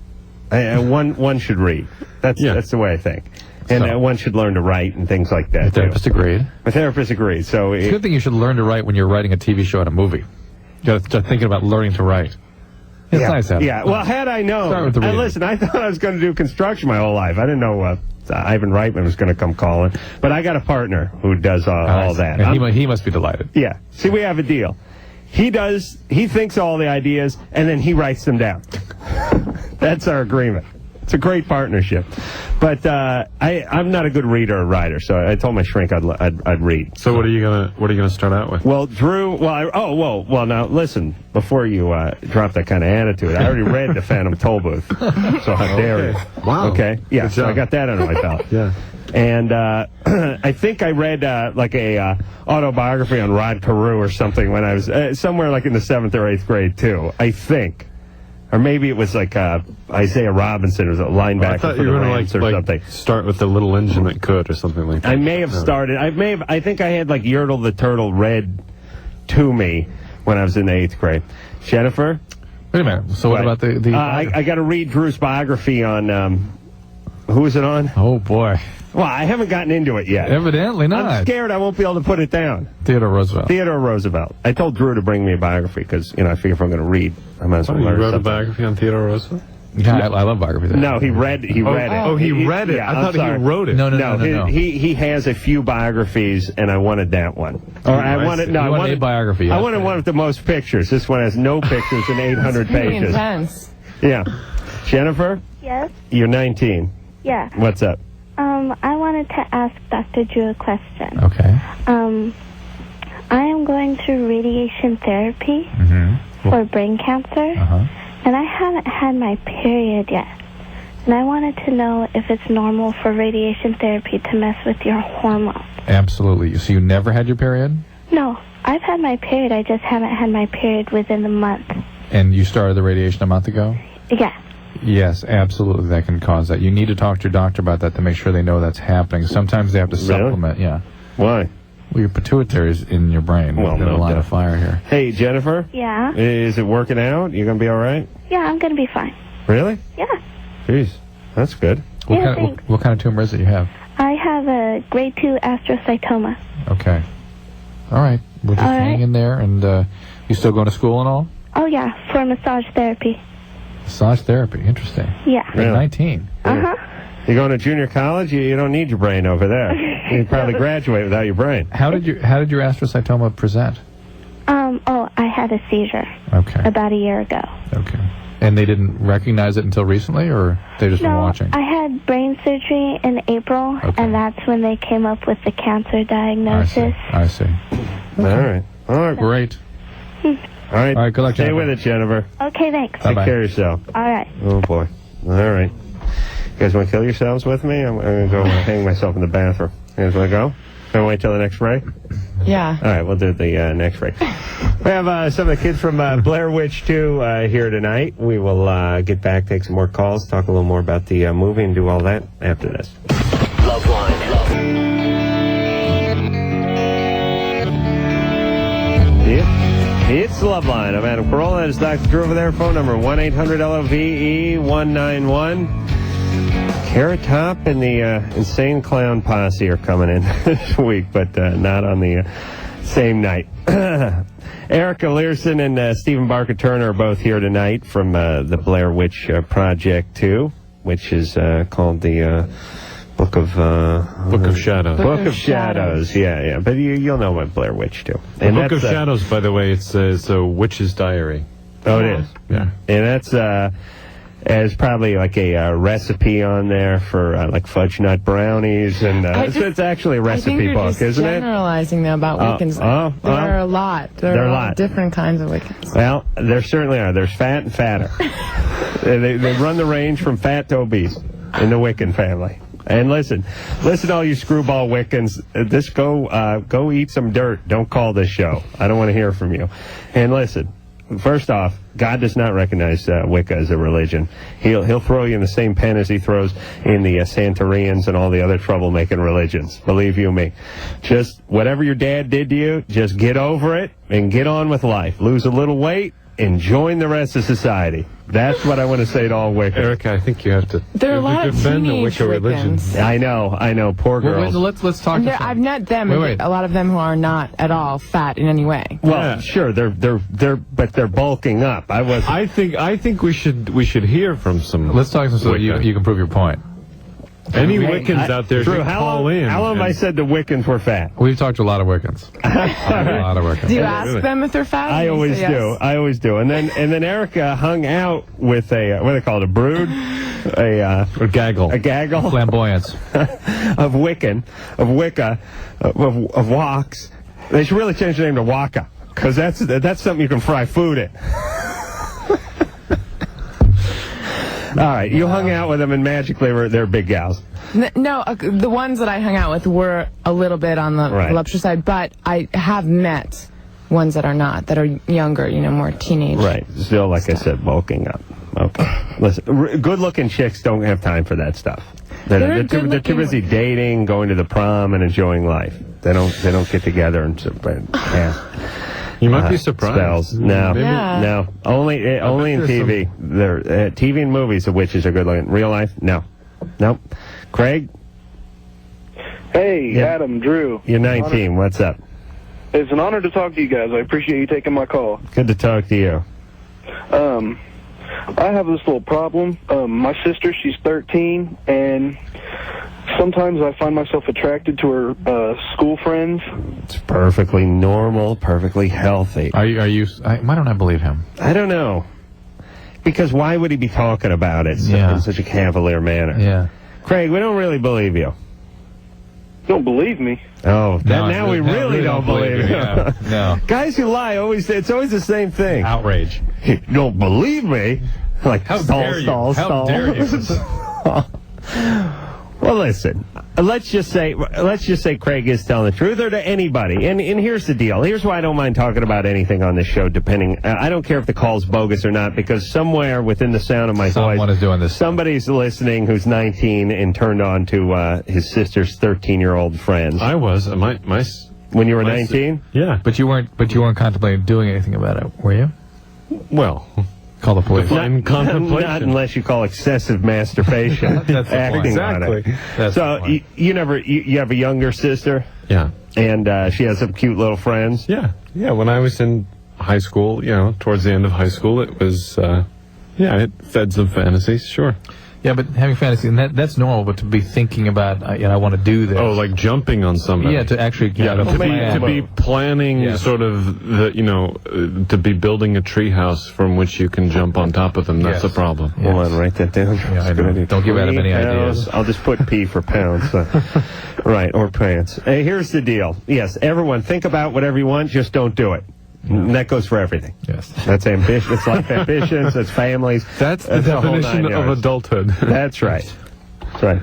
One should read. That's the way I think. And one should learn to write and things like that. Your therapist agreed. My therapist agreed. So it's a good thing you should learn to write when you're writing a TV show and a movie. You got to start thinking about learning to write. It's nice having. Yeah. Well, had I known, Start with the reading. listen, I thought I was going to do construction my whole life. I didn't know Ivan Reitman was going to come calling, but I got a partner who does all that. And he must be delighted. Yeah. See, we have a deal. He thinks all the ideas, and then he writes them down. That's our agreement. It's a great partnership. But I'm not a good reader or writer, so I told my shrink I'd read. So what are you gonna start out with? Well, Drew. Well, now listen. Before you drop that kind of attitude, I already read The Phantom Tollbooth. So how dare you? Wow. Okay. Yeah. So I got that under my belt. Yeah. And I think I read like a autobiography on Rod Carew or something when I was somewhere like in the 7th or 8th grade too. I think. Or maybe it was like Isaiah Robinson, was a linebacker for the Rams or something. Start with the little engine that could, or something like that. I may have started. I think I had like Yertle the Turtle read to me when I was in the 8th grade. Jennifer? Wait a minute. So what about the I got to read Drew's biography on. Who is it on? Oh boy. Well, I haven't gotten into it yet. Evidently not. I'm scared I won't be able to put it down. Theodore Roosevelt. I told Drew to bring me a biography because, I figure if I'm going to read, I might as well learn You wrote something. a biography on Theodore Roosevelt? Yeah, I love biographies. No, he read it. Oh, he read it. Yeah, I thought he wrote it. No. He has a few biographies, and I wanted that one. Or I wanted a biography. I wanted one with the most pictures. This one has no pictures and 800 pages. Intense. Yeah. Jennifer, Yes? you're 19. Yeah. What's up? I wanted to ask Dr. Drew a question. Okay. I am going through radiation therapy for brain cancer, and I haven't had my period yet. And I wanted to know if it's normal for radiation therapy to mess with your hormones. Absolutely. So you never had your period? No, I've had my period. I just haven't had my period within the month. And you started the radiation a month ago? Yeah. Yes, absolutely. That can cause that. You need to talk to your doctor about that to make sure they know that's happening. Sometimes they have to supplement. Yeah. Why? Well, your pituitary is in your brain. Well, There's a line of fire here. Hey, Jennifer? Yeah? Is it working out? You going to be all right? Yeah, I'm going to be fine. Really? Yeah. Jeez, that's good. What kind of tumor is it you have? I have a grade 2 astrocytoma. Okay. All right. We'll just hang in there. And you still going to school and all? Oh, yeah, for massage therapy. Massage therapy. Interesting. Yeah. You're 19. Uh-huh. You going to junior college? You don't need your brain over there. You can probably graduate without your brain. How did your astrocytoma present? I had a seizure. Okay. About a year ago. Okay. And they didn't recognize it until recently, or they just been watching? I had brain surgery in April, and that's when they came up with the cancer diagnosis. I see. All right. Great. All right. All right, good luck, Stay Jennifer. with it, Jennifer. Okay, thanks. Take care of yourself. All right. Oh, boy. All right. You guys want to kill yourselves with me? I'm going to go hang myself in the bathroom. You guys want to go? Can we wait till the next break? Yeah. All right, we'll do the next break. We have some of the kids from Blair Witch 2 here tonight. We will get back, take some more calls, talk a little more about the movie, and do all that after this. Loveline. the Loveline. I'm Adam Carolla. That is Dr. Drew over there. Phone number 1-800-LOVE-191. Carrot Top and the Insane Clown Posse are coming in this week, but not on the same night. Erica Leerhsen and Stephen Barker Turner are both here tonight from the Blair Witch Project 2, which is called the Book of Shadows. Book of Shadows. Yeah. But you'll know what Blair Witch 2. The Book of Shadows, by the way, it's a witch's diary. Oh, it is. Yeah. And that's there's probably like a recipe on there for like fudge nut brownies, and it's actually a recipe book, isn't it? Generalizing though about Wiccans. There are a lot. There are a lot of different kinds of Wiccans. Well, there certainly are. There's fat and fatter. they run the range from fat to obese in the Wiccan family. And listen, all you screwball Wiccans, just go eat some dirt. Don't call this show. I don't want to hear from you. And listen, first off, God does not recognize Wicca as a religion. He'll throw you in the same pen as he throws in the Santorians and all the other troublemaking religions. Believe you me. Just whatever your dad did to you, just get over it and get on with life. Lose a little weight and join the rest of society. That's what I want to say to all Wiccans. Erica, I think you have to There are a lot of defend the teenage Wicca religion. Wiccans. I know. Poor girls. Let's talk. And To some. I've met them. Wait. A lot of them who are not at all fat in any way. Well, sure, they're bulking up. I think we should hear from some. Let's talk so you can prove your point. Any Wiccans out there Drew, should call in. How long have I said the Wiccans were fat? We've talked to a lot of Wiccans. Do you ask them if they're fat? I always say yes? do. I always do. And then Erica hung out with a what do they call it? A brood, a gaggle, flamboyance of Wicca, of Woks. They should really change the name to Waka, because that's something you can fry food in. All right, you hung out with them, and magically they're big gals. No, the ones that I hung out with were a little bit on the voluptuous side, but I have met ones that are not, that are younger, more teenage. Right, still, like I said, bulking up. Okay, listen, good-looking chicks don't have time for that stuff. They're too busy dating, going to the prom, and enjoying life. They don't get together and You might be surprised. Spells. No, only in TV. TV and movies, the witches are good looking. Real life, no. Nope. Craig? Hey, Adam, Drew. You're 19. What's up? It's an honor to talk to you guys. I appreciate you taking my call. Good to talk to you. I have this little problem. My sister, she's 13, and sometimes I find myself attracted to her school friends. It's perfectly normal, perfectly healthy. Why don't I believe him? I don't know. Because why would he be talking about it in such a cavalier manner? Yeah. Craig, we don't really believe you. You don't believe me? Oh, now we really don't believe you. Yeah. No. Guys who lie, it's always the same thing. Outrage. You don't believe me? Like, How dare you? How dare you? Well, listen. Let's just say Craig is telling the truth, or to anybody. And here's the deal. Here's why I don't mind talking about anything on this show. I don't care if the call's bogus or not, because somewhere within the sound of my voice, someone is doing this. Somebody's listening who's 19 and turned on to his sister's 13-year-old friends. I was when you were 19. Yeah, but you weren't contemplating doing anything about it, were you? Well. Call the police. Not unless you call excessive masturbation. That's the point. Exactly. That's so you have a younger sister? Yeah. And she has some cute little friends? Yeah. Yeah, when I was in high school, towards the end of high school, it was, it fed some fantasies, sure. Yeah, but having fantasy, and that's normal, but to be thinking about, I want to do this. Oh, like jumping on somebody. Yeah, to actually to be planning sort of to be building a treehouse from which you can jump on top of them. That's the problem. Hold on, write that down. Yeah, I know. Don't give Adam any ideas. I'll just put P for pounds. Right, or pants. Hey, here's the deal. Yes, everyone, think about whatever you want, just don't do it. And that goes for everything. Yes. That's ambition. It's life ambitions. It's families. That's the definition of adulthood. That's right. That's right.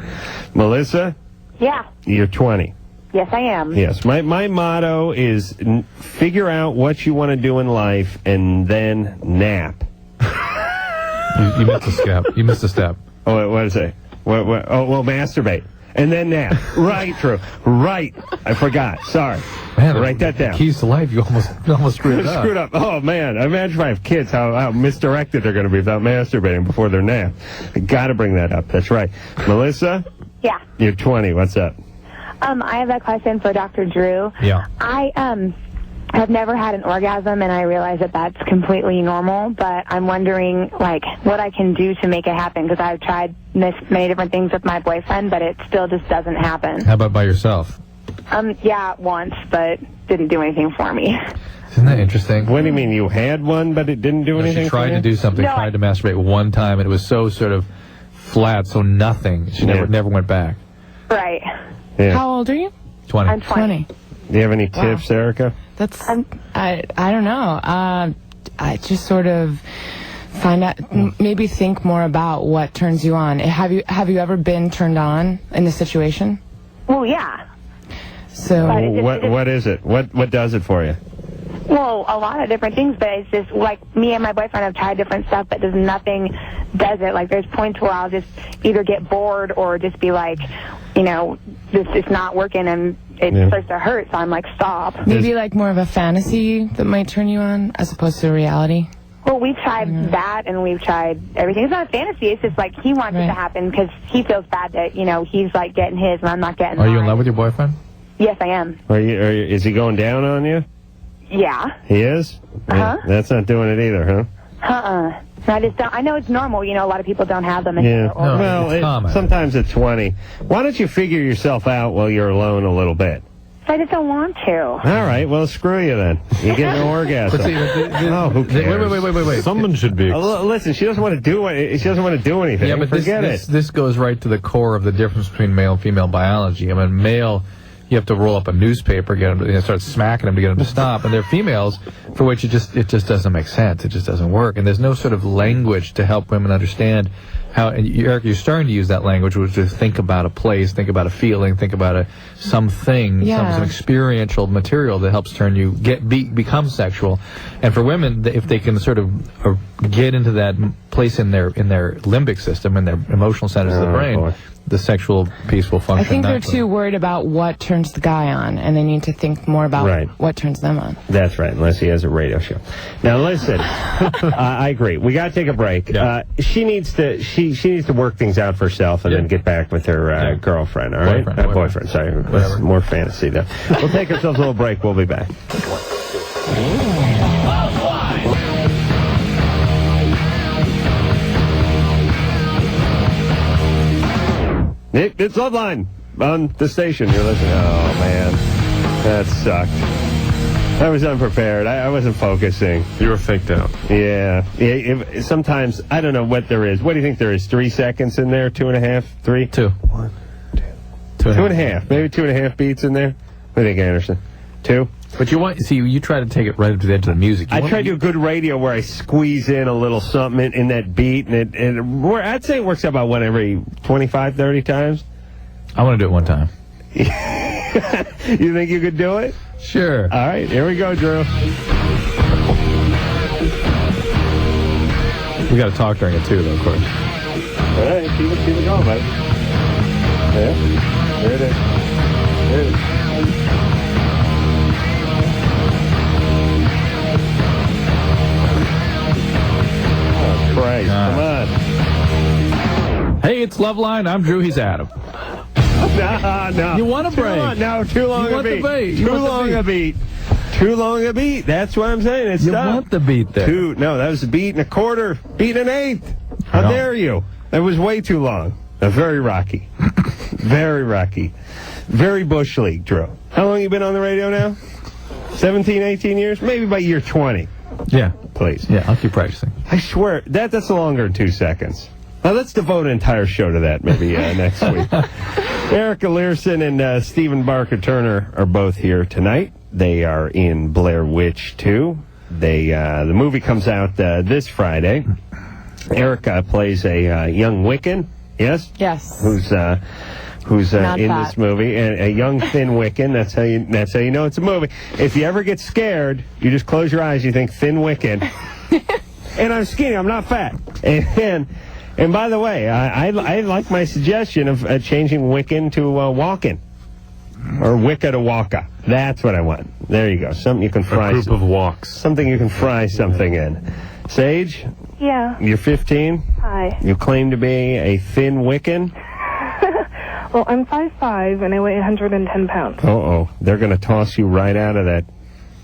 Melissa? Yeah. You're 20. Yes, I am. Yes. My motto is figure out what you want to do in life and then nap. You missed a step. You missed a step. Oh, what did I say? Oh, well, masturbate. and then nap. Right, Drew. Right. I forgot. Sorry. Man, write that down. Keys to life, you almost screwed up. Screwed up. Oh, man. Imagine if I have kids, how misdirected they're going to be without masturbating before their nap. I got to bring that up. That's right. Melissa? Yeah. You're 20. What's up? I have a question for Dr. Drew. Yeah. I have never had an orgasm, and I realize that that's completely normal, but I'm wondering, like, what I can do to make it happen, because I've tried many different things with my boyfriend, but it still just doesn't happen. How about by yourself? Yeah, once, but didn't do anything for me. Isn't that interesting? What do you mean? You had one, but it didn't do anything She tried for you? to do something, No, tried to masturbate one time, and it was so sort of flat, so nothing. She never went back. Right. Yeah. How old are you? 20. I'm 20. Do you have any tips, Erica? That's I don't know. I just sort of find out, maybe think more about what turns you on. Have you ever been turned on in this situation? Well, yeah. So What is it? What does it for you? Well, a lot of different things, but it's just like me and my boyfriend have tried different stuff, but there's nothing does it. Like there's points where I'll just either get bored or just be like, you know, this is not working and it starts to hurt, so I'm like, stop. maybe like more of a fantasy that might turn you on as opposed to reality. Well, we've tried that and we've tried everything. It's not a fantasy. It's just like he wants it to happen because he feels bad that, you know, he's like getting his and I'm not getting Are mine. you in love with your boyfriend? Yes, I am. Is he going down on you? Yeah. He is? That's not doing it either, huh? I just don't. I know it's normal. You know, a lot of people don't have them. Yeah. Well, sometimes at 20. Why don't you figure yourself out while you're alone a little bit? I just don't want to. All right. Well, screw you then. You get no orgasm. But see, who cares? Wait. Someone should be. Listen, she doesn't want to do it. She doesn't want to do anything. Yeah, but forget this goes right to the core of the difference between male and female biology. I mean, male, you have to roll up a newspaper, get them to start smacking them to get them to stop, and they're females for which it just doesn't make sense. It just doesn't work, and there's no sort of language to help women understand how. And Eric, you're starting to use that language, which is think about a place, think about a feeling, think about something, some experiential material that helps turn you become sexual. And for women, if they can sort of get into that place in their limbic system, in their emotional centers of the brain. The sexual piece will function. I think they're naturally. too worried about what turns the guy on, and they need to think more about what turns them on. That's right, unless he has a radio show. Now listen, I agree. We got to take a break. Yeah. She needs to work things out for herself and then get back with her girlfriend. All right, boyfriend. Sorry, that's more fantasy though. We'll take ourselves a little break. We'll be back. It's Loveline on the station. You're listening. Oh, man. That sucked. I was unprepared. I wasn't focusing. You were faked out. Yeah. Sometimes, I don't know what there is. What do you think there is? 3 seconds in there? 2.5? 3? 2. 1, 2. 2.5. Maybe 2.5 beats in there? What do you think, Anderson? 2? But you try to take it right up to the edge of the music. I try to do good radio where I squeeze in a little something in that beat, and I'd say it works out about every 25, 30 times. I want to do it one time. You think you could do it? Sure. All right, here we go, Drew. We got to talk during it too, though, of course. All right, keep it going, buddy. Yeah, there it is. There it is. Christ, come on. Hey, it's Loveline. I'm Drew. He's Adam. No. You want a break? No, too long a beat. Too long a beat. Too long a beat. That's what I'm saying. It's you tough. Want the beat there. No, that was a beat and a quarter. Beat and an eighth. How dare you? That was way too long. Very rocky. Very rocky. Very Bush League, Drew. How long you been on the radio now? 17, 18 years? Maybe by year 20. Yeah. Please. Yeah, I'll keep practicing. I swear, that's longer than 2 seconds. Now, let's devote an entire show to that maybe next week. Erica Leerhsen and Stephen Barker Turner are both here tonight. They are in Blair Witch 2. The movie comes out this Friday. Erica plays a young Wiccan, yes? Yes. Who's in this movie, and a young thin Wiccan. That's how you know it's a movie. If you ever get scared, you just close your eyes. You think thin Wiccan, and I'm skinny. I'm not fat. And by the way, I like my suggestion of changing Wiccan to Walkin'. Or Wicca to Waka. That's what I want. There you go. Something you can fry. A group of walks. Something you can fry something in. Sage? Yeah. You're 15? Hi. You claim to be a thin Wiccan? Well, I'm 5'5", and I weigh 110 pounds. Uh-oh. They're going to toss you right out of that.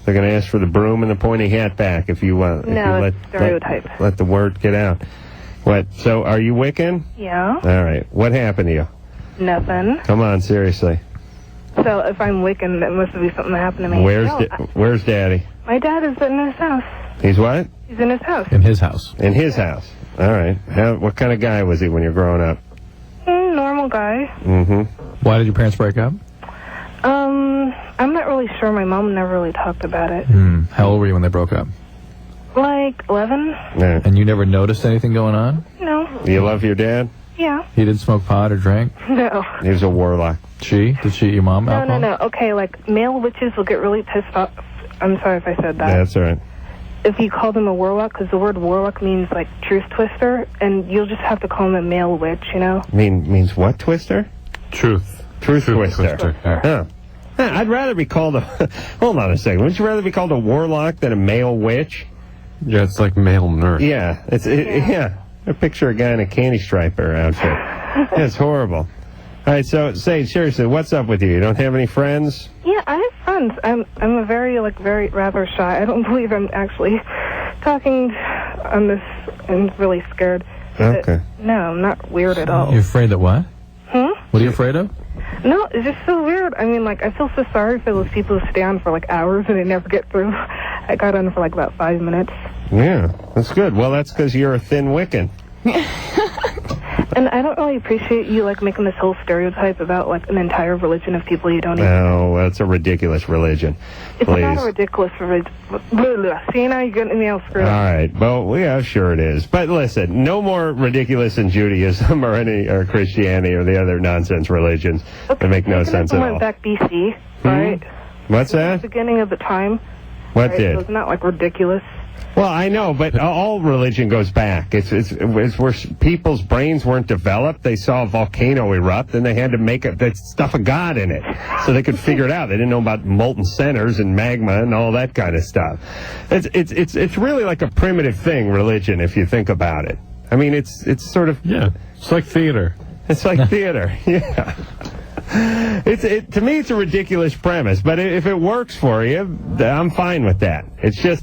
They're going to ask for the broom and the pointy hat back if you it's stereotype. let the word get out. What? So, are you Wiccan? Yeah. All right. What happened to you? Nothing. Come on, seriously. So if I'm Wiccan, that must be something that happened to me. Where's Daddy? My dad is in his house. He's what? He's in his house. In his house. In his house. All right. What kind of guy was he when you were growing up? Normal guy. Mm-hmm. Why did your parents break up? I'm not really sure. My mom never really talked about it. How old were you when they broke up? Like 11. Yeah. And you never noticed anything going on? No. You love your dad? Yeah. He didn't smoke pot or drink? No. He was a warlock. Did she eat your mom alcohol? No. Okay, like, male witches will get really pissed off. I'm sorry if I said that. That's all right. If you call them a warlock, because the word warlock means, like, truth twister, and you'll just have to call them a male witch, you know? Means what twister? Truth twister. Yeah. I'd rather be called a... Hold on a second. Would you rather be called a warlock than a male witch? Yeah, it's like male nerd. Yeah. Yeah. I picture a guy in a candy striper outfit. It's horrible. All right, so, Sage, seriously, what's up with you? You don't have any friends? Yeah, I have friends. I'm a very rather shy. I don't believe I'm actually talking on this. I'm really scared. Okay. No, I'm not weird at all. You're afraid of what? What are you afraid of? No, it's just so weird. I mean, like, I feel so sorry for those people who stay on for, like, hours and they never get through. I got on for, like, about 5 minutes. Yeah, that's good. Well, that's because you're a thin Wiccan. And I don't really appreciate you, like, making this whole stereotype about, like, an entire religion of people you don't even know. No, that's a ridiculous religion. It's Please. not a ridiculous religion. See, now you're getting me all screwed All up. right. Well, yeah, sure it is. But listen, no more ridiculous in Judaism or Christianity or the other nonsense religions that make no sense at all. Went back BC, right? What's that? Beginning of the time. What right? did? So it's not, like, ridiculous. Well, I know, but all religion goes back. It's where people's brains weren't developed. They saw a volcano erupt, and they had to make that stuff of God in it, so they could figure it out. They didn't know about molten centers and magma and all that kind of stuff. It's really like a primitive thing, religion, if you think about it. I mean, it's sort of It's like theater. It's like theater. Yeah. To me, it's a ridiculous premise, but if it works for you, I'm fine with that.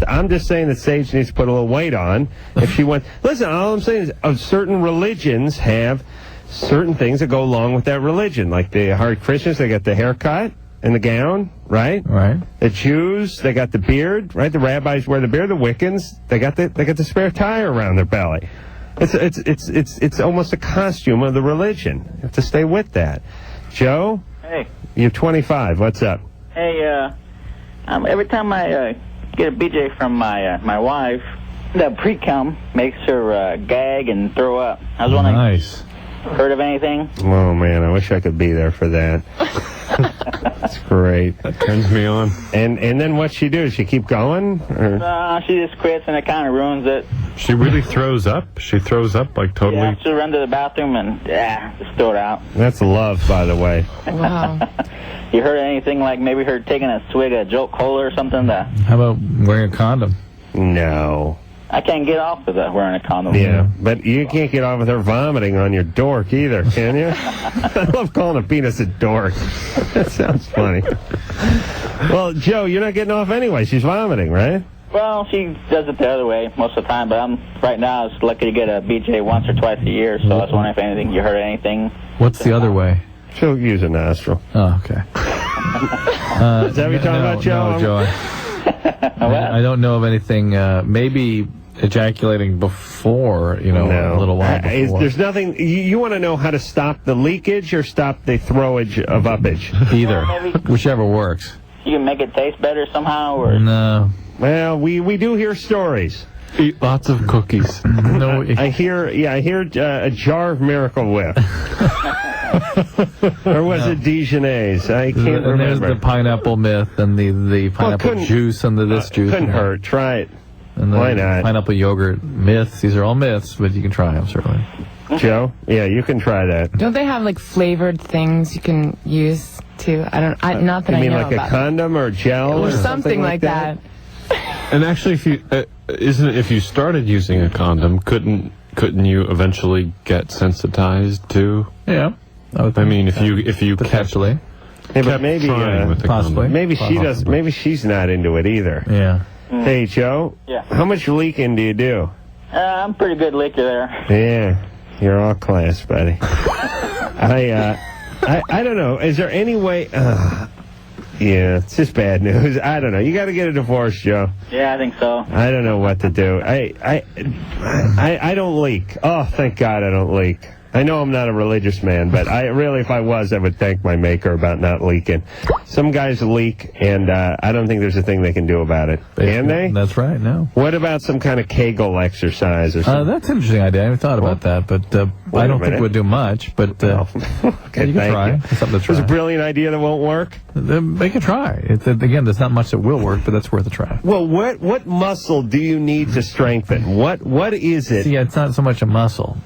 I'm just saying that Sage needs to put a little weight on if she wants. Listen, all I'm saying is certain religions have certain things that go along with that religion. Like the hard Christians, they got the haircut and the gown, right? Right. The Jews, they got the beard, right? The rabbis wear the beard. The Wiccans, they got the spare tire around their belly. It's almost a costume of the religion. You have to stay with that. Joe? Hey. You're 25. What's up? Hey, every time I get a BJ from my wife, the pre-cum makes her gag and throw up. I was wondering, Nice. heard of anything? Oh, man, I wish I could be there for that. That's great. That turns me on. And then what's she do? Does she keep going? Or? She just quits and it kind of ruins it. She really throws up? She throws up like totally... Yeah, she'll run to the bathroom and, just throw it out. That's love, by the way. Wow. You heard anything like maybe her taking a swig of Jolt Cola or something? How about wearing a condom? No. I can't get off with wearing a condom. Yeah, but you can't get off with her vomiting on your dork either, can you? I love calling a penis a dork. That sounds funny. Well, Joe, you're not getting off anyway. She's vomiting, right? Well, she does it the other way most of the time, but right now I was lucky to get a BJ once or twice a year, so I was wondering if you heard anything. What's the other way? She'll use a nostril. Oh, okay. Is that what you're talking about, Joe? No, Joe. I don't know of anything, maybe ejaculating before, a little while before. There's nothing, you want to know how to stop the leakage or stop the throwage of uppage? Either. Whichever works. You can make it taste better somehow, or... No. Well, we do hear stories. Eat lots of cookies. No. I hear a jar of Miracle Whip. Or was it Dijonnaise? I can't remember. And there's the pineapple myth and the pineapple juice and this juice. Couldn't hurt. Try it. And the Why not? Pineapple yogurt myths. These are all myths, but you can try them, certainly. Joe? Yeah, you can try that. Don't they have like flavored things you can use too? Not that You I mean know like about a condom or gel or something like that. And actually, if you started using a condom, couldn't you eventually get sensitized to? Yeah. I mean, if you potentially. Yeah, but maybe with the possibly. condom. maybe she does. Maybe she's not into it either. Yeah. Hey, Joe. Yeah. How much leaking do you do? I'm pretty good leaker there. Yeah, you're all class, buddy. I don't know. Is there any way? Yeah, it's just bad news. I don't know. You got to get a divorce, Joe. Yeah, I think so. I don't know what to do. I don't leak. Oh, thank God I don't leak. I know I'm not a religious man, but if I was, I would thank my maker about not leaking. Some guys leak, and I don't think there's a thing they can do about it. Can they? That's right, no. What about some kind of Kegel exercise or something? That's an interesting idea. I haven't thought about that, but I don't think it would do much. But Okay, you can try. It's something to try. There's a brilliant idea that won't work? Make a try. Again, there's not much that will work, but that's worth a try. Well, what muscle do you need to strengthen? What is it? See, it's not so much a muscle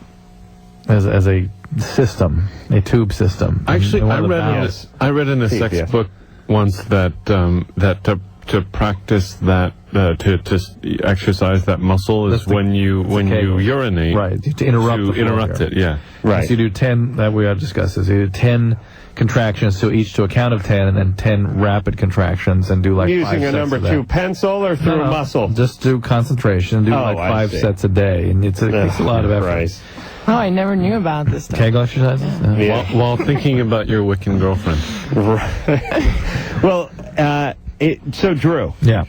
as a system, a tube system. Actually, I read in a sex book once that to practice that to exercise that muscle is when you urinate, right? To interrupt it, yeah, right. So you do 10. That we ought to discuss this. You do 10 contractions to each to a count of 10, and then 10 rapid contractions, and do like using 5 a sets number of that. 2 pencil or through a muscle. Just do concentration. Do like 5 sets a day, and it takes a lot of effort. Right. Oh, I never knew about this stuff. Kegel exercises? Yeah. While thinking about your Wiccan girlfriend. Right. Well, so Drew. Yeah.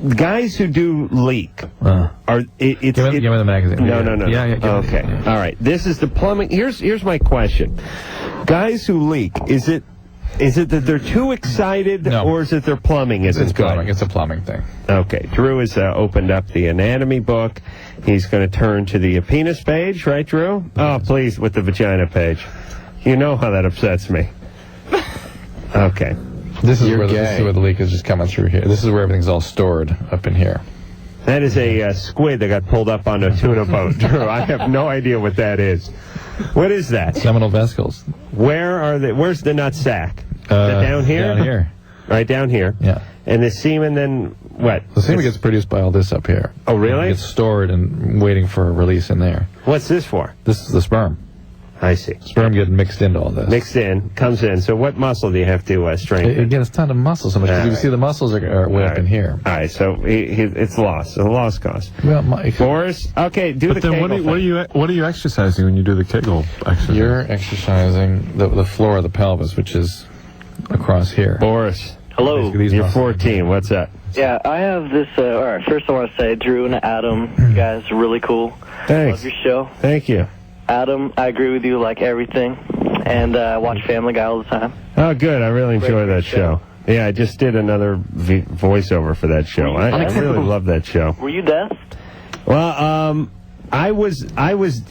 Guys who do leak are give me the magazine. No. Yeah. Okay. All right. This is the plumbing. Here's my question. Guys who leak, is it that they're too excited, or is it their plumbing isn't good? Plumbing. It's a plumbing thing. Okay. Drew has opened up the anatomy book. He's going to turn to the penis page, right, Drew? Oh, please, with the vagina page. You know how that upsets me. Okay. This is where the leak is just coming through here. This is where everything's all stored up in here. That is a squid that got pulled up on a tuna boat, Drew. I have no idea what that is. What is that? Seminal vesicles. Where are they? Where's the nut sack? Is it down here? Down here. Right down here. Yeah. And the semen then what? The semen gets produced by all this up here. Oh, really? It gets stored and waiting for a release in there. What's this for? This is the sperm. I see. Sperm getting mixed into all this. Mixed in, comes in. So what muscle do you have to strengthen? Again, it's a ton of muscles. So much. You can see the muscles are way up in here. All right, so it's lost. A lost cause. Well, Boris, okay, do the Kegel then what are you exercising when you do the Kegel exercise? You're exercising the floor of the pelvis, which is across here. Boris. Hello. You're 14. What's up? Yeah, I have this. All right, first I want to say, Drew and Adam, you guys are really cool. Thanks. Love your show. Thank you. Adam, I agree with you like everything, and I watch Family Guy all the time. Oh, good. I really enjoy that show. Yeah, I just did another voiceover for that show. I really love that show. Were you deaf? Well, I was.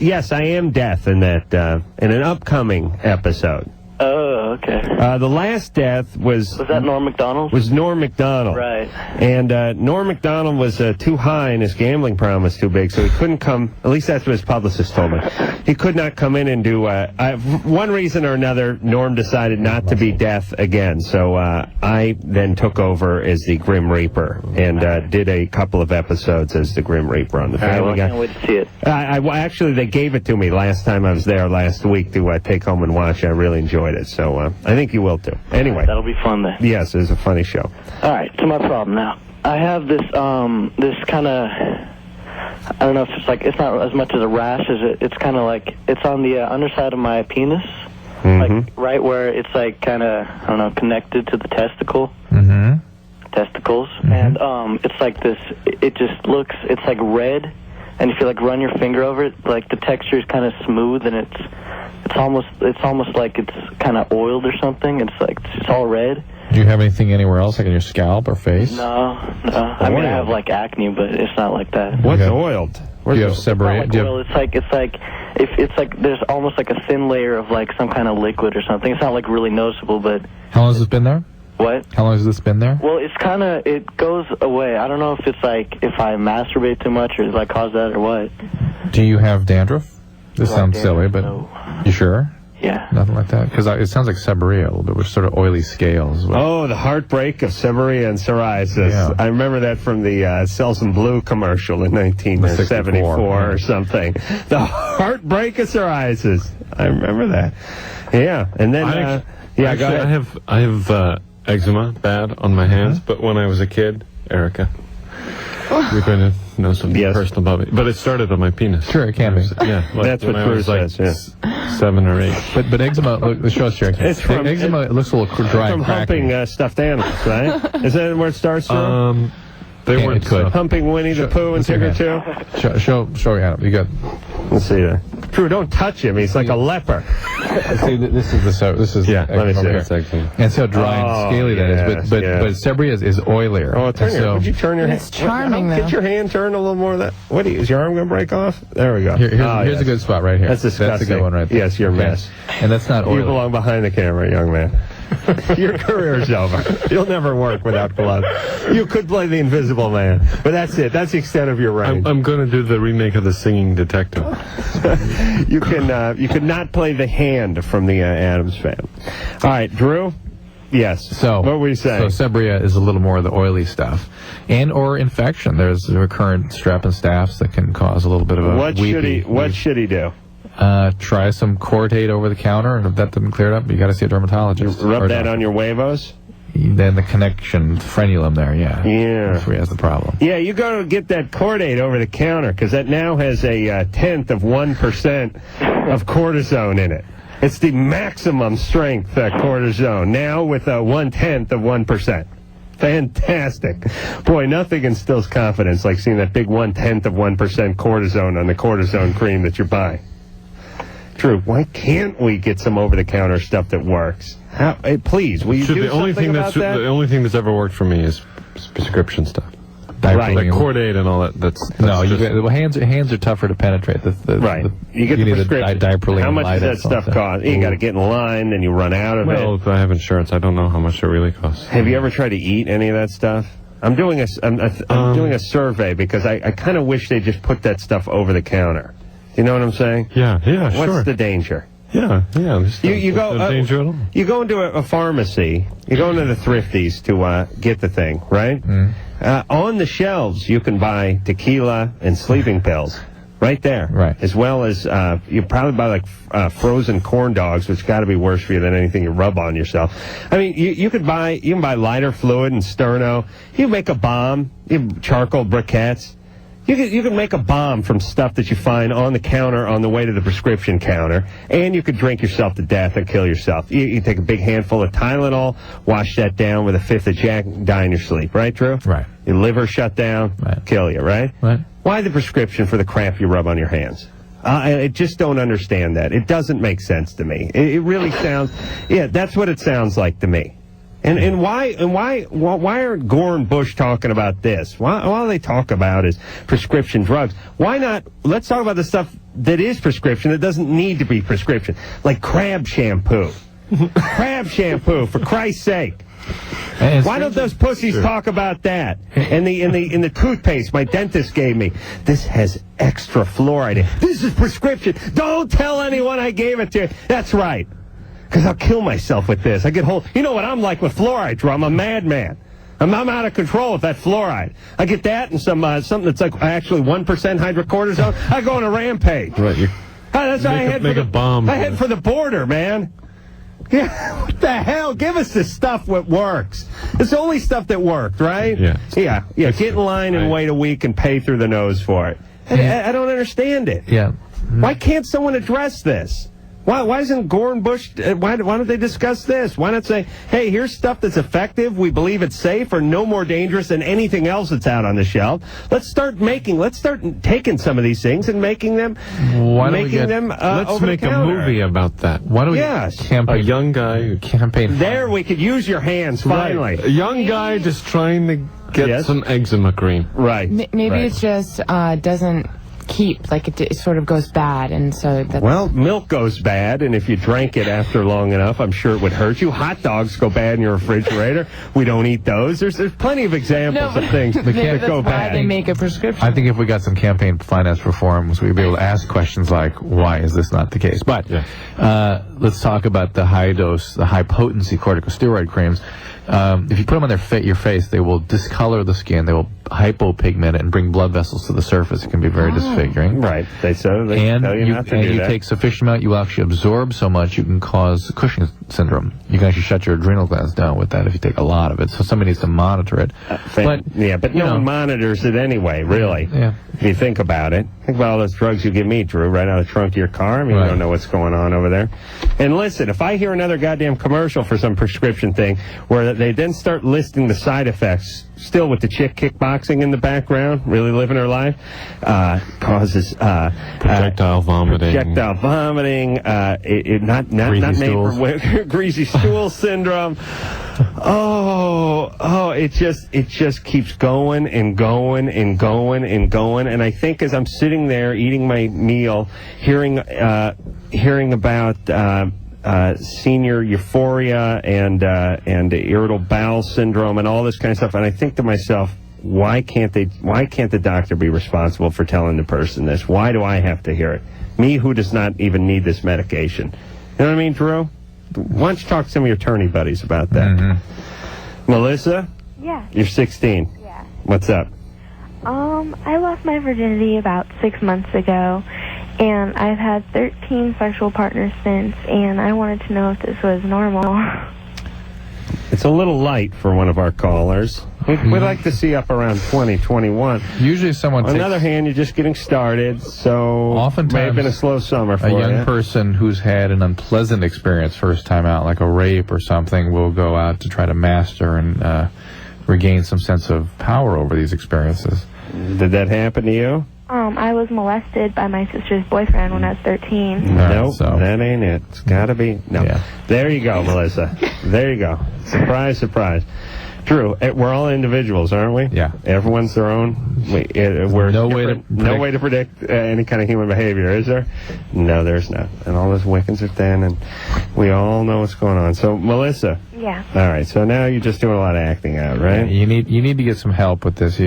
Yes, I am deaf in that in an upcoming episode. Oh, okay. The last death was that Norm Macdonald? Was Norm Macdonald. Right. And Norm Macdonald was too high and his gambling problem was too big, so he couldn't come. At least that's what his publicist told me. He could not come in and do. One reason or another, Norm decided not to be deaf again. So I then took over as the Grim Reaper and did a couple of episodes as the Grim Reaper on the Family Guy. I can't wait to see it. Actually, they gave it to me last time I was there last week to take home and watch. I really enjoyed it, so I think you will too. Anyway, that'll be fun then. Yes, it's a funny show. All right, to my problem now. I have this this kind of, I don't know if it's not as much as a rash as it's kind of like it's on the underside of my penis, like right where it's like kind of, I don't know, connected to the testicles, and it's like this. It just looks, it's like red, and if you like run your finger over it, like the texture is kind of smooth, and it's almost like it's kind of oiled or something. It's all red. Do you have anything anywhere else, like in your scalp or face? No. I mean, I have like acne, but it's not like that. What's oiled? Do you have seborrhea? It's like there's almost like a thin layer of like some kind of liquid or something. It's not like really noticeable, but. How long has this been there? What? How long has this been there? Well, it goes away. I don't know if it's like if I masturbate too much or does that cause that or what. Do you have dandruff? This sounds silly, but you sure? Yeah. Nothing like that? Because it sounds like seborrhea a little bit, with sort of oily scales. Oh, the heartbreak of seborrhea and psoriasis. Yeah. I remember that from the Selsun Blue commercial in 1974 or something. The heartbreak of psoriasis. I remember that. Yeah, and then go ahead. I have eczema bad on my hands, but when I was a kid, Erica, you're going to know something personal about me. But it started on my penis. Sure, it can be. Yeah, that's what Bruce says. 7 or 8. But eczema, look, show us, Jerry. Eczema it looks a little dry from and cracky. humping stuffed animals, right? Is that where it starts from? They weren't humping Winnie the Pooh and Tigger too. Show your hand. You got. Let's see there. Drew, don't touch him. He's like a leper. See, this is let me see. And see how dry and scaly that is. But seborrhea is oilier. Oh, turn your. Would you turn your hand? It's charming, though. Get your hand turned a little more. Is your arm going to break off? There we go. Here's a good spot right here. That's disgusting. That's a good one right there. Yes, you're a mess. And that's not oily. You belong behind the camera, young man. Your career's over. You'll never work without gloves. You could play the Invisible Man, but that's it. That's the extent of your range. I'm going to do the remake of The Singing Detective. You could not play the hand from the Addams Family. All right, Drew. Yes. So what were you saying? So seborrhea is a little more of the oily stuff, or infection. There's recurrent strep and staph that can cause a little bit of a. What should he do? Try some Cortate over the counter, and if that doesn't clear it up, you got to see a dermatologist. Rub that on your huevos? Then the connection, frenulum there, yeah. Yeah. That's where he has the problem. Yeah, you got to get that Cortate over the counter, because that now has a 1/10 of 1% of cortisone in it. It's the maximum strength cortisone, now with a 1/10 of 1%. Fantastic. Boy, nothing instills confidence like seeing that big 1/10 of 1% cortisone on the cortisone cream that you're buying. Drew, why can't we get some over-the-counter stuff that works? Please, will you do something about that? The only thing that's ever worked for me is prescription stuff. Right. Like Cordaid and all that. That's hands are tougher to penetrate. Right. You get the prescription. How much does that stuff cost? You got to get in line, then you run out of it. Well, if I have insurance, I don't know how much it really costs. Have you ever tried to eat any of that stuff? I'm doing a survey because I kind of wish they just put that stuff over the counter. You know what I'm saying? Yeah, sure. What's the danger? Yeah. You go. No danger at all. You go into a pharmacy. You go into the Thrifties to get the thing, right? On the shelves, you can buy tequila and sleeping pills, right there. Right. As well as you probably buy like frozen corn dogs, which got to be worse for you than anything you rub on yourself. I mean, you can buy lighter fluid and sterno. You can make a bomb. You have charcoal briquettes. You can make a bomb from stuff that you find on the counter on the way to the prescription counter, and you could drink yourself to death and kill yourself. You take a big handful of Tylenol, wash that down with a fifth of Jack, die in your sleep. Right, Drew? Right. Your liver shut down, kill you, right? Right. Why the prescription for the crap you rub on your hands? I just don't understand that. It doesn't make sense to me. It really sounds, that's what it sounds like to me. And why are Gore and Bush talking about this? Why all they talk about is prescription drugs. Why not? Let's talk about the stuff that is prescription that doesn't need to be prescription, like crab shampoo. Crab shampoo, for Christ's sake. Why don't those pussies talk about that? And the toothpaste my dentist gave me, this has extra fluoride in it. This is prescription. Don't tell anyone I gave it to you. That's right. Because I'll kill myself with this. You know what I'm like with fluoride, Drew. I'm a madman. I'm out of control with that fluoride. I get that and something that's like actually 1% hydrocortisone. I go on a rampage. Right. That's why I head for the border, man. Yeah, what the hell? Give us the stuff that works. It's the only stuff that worked, right? Yeah. Yeah. Get in line and wait a week and pay through the nose for it. I don't understand it. Yeah. Why can't someone address this? Why isn't Gore and Bush, why don't they discuss this? Why not say, hey, here's stuff that's effective, we believe it's safe, or no more dangerous than anything else that's out on the shelf. Let's start taking some of these things and making them let's make a movie about that. Why don't we campaign? A young guy who campaign. There, we could use your hands, finally. Right. A young guy just trying to get some eczema cream. Right. Maybe it just doesn't keep. Like it sort of goes bad, and so that's... Well, milk goes bad, and if you drank it after long enough, I'm sure it would hurt you. Hot dogs go bad in your refrigerator. We don't eat those. There's plenty of examples of things that go bad. They make a prescription. I think if we got some campaign finance reforms, we'd be able to ask questions like, why is this not the case? But let's talk about the high-dose, the high-potency corticosteroid creams. If you put them on your face, they will discolor the skin. They will hypopigment it and bring blood vessels to the surface. It can be very disfiguring. Right. They tell you not to do that. You take sufficient amount, you will actually absorb so much you can cause Cushing's syndrome. You can actually shut your adrenal glands down with that if you take a lot of it. So somebody needs to monitor it. But no one monitors it anyway, really. Yeah. If you think about it. Think about all those drugs you give me, Drew, right out of the trunk of your car. I mean, you don't know what's going on over there. And listen, if I hear another goddamn commercial for some prescription thing where they then start listing the side effects, still with the chick kickboxing in the background, really living her life, causes projectile vomiting. Not made for greasy stool syndrome. It just keeps going and going and going and going. And I think as I'm sitting there eating my meal, hearing about senior euphoria and irritable bowel syndrome and all this kind of stuff, and I think to myself, why can't the doctor be responsible for telling the person this? Why do I have to hear it? Me, who does not even need this medication. You know what I mean, Drew? Why don't you talk to some of your attorney buddies about that? Mm-hmm. Melissa? Yeah. You're 16. Yeah. What's up? I lost my virginity about 6 months ago, and I've had 13 sexual partners since, and I wanted to know if this was normal. It's a little light for one of our callers. We'd like to see up around 20, 21. Usually someone On the other hand, you're just getting started, so oftentimes may have been a slow summer for a young person who's had an unpleasant experience first time out, like a rape or something, will go out to try to master and regain some sense of power over these experiences. Did that happen to you? I was molested by my sister's boyfriend when I was 13. Nope, that ain't it. It's got to be. No. Yeah. There you go, Melissa. There you go. Surprise, surprise. Drew, we're all individuals, aren't we? Yeah. Everyone's their own. We're no way to predict any kind of human behavior, is there? No, there's not. And all those Wiccans are thin, and we all know what's going on. So, Melissa. Yeah. All right. So now you're just doing a lot of acting out, right? Yeah, you need to get some help with this.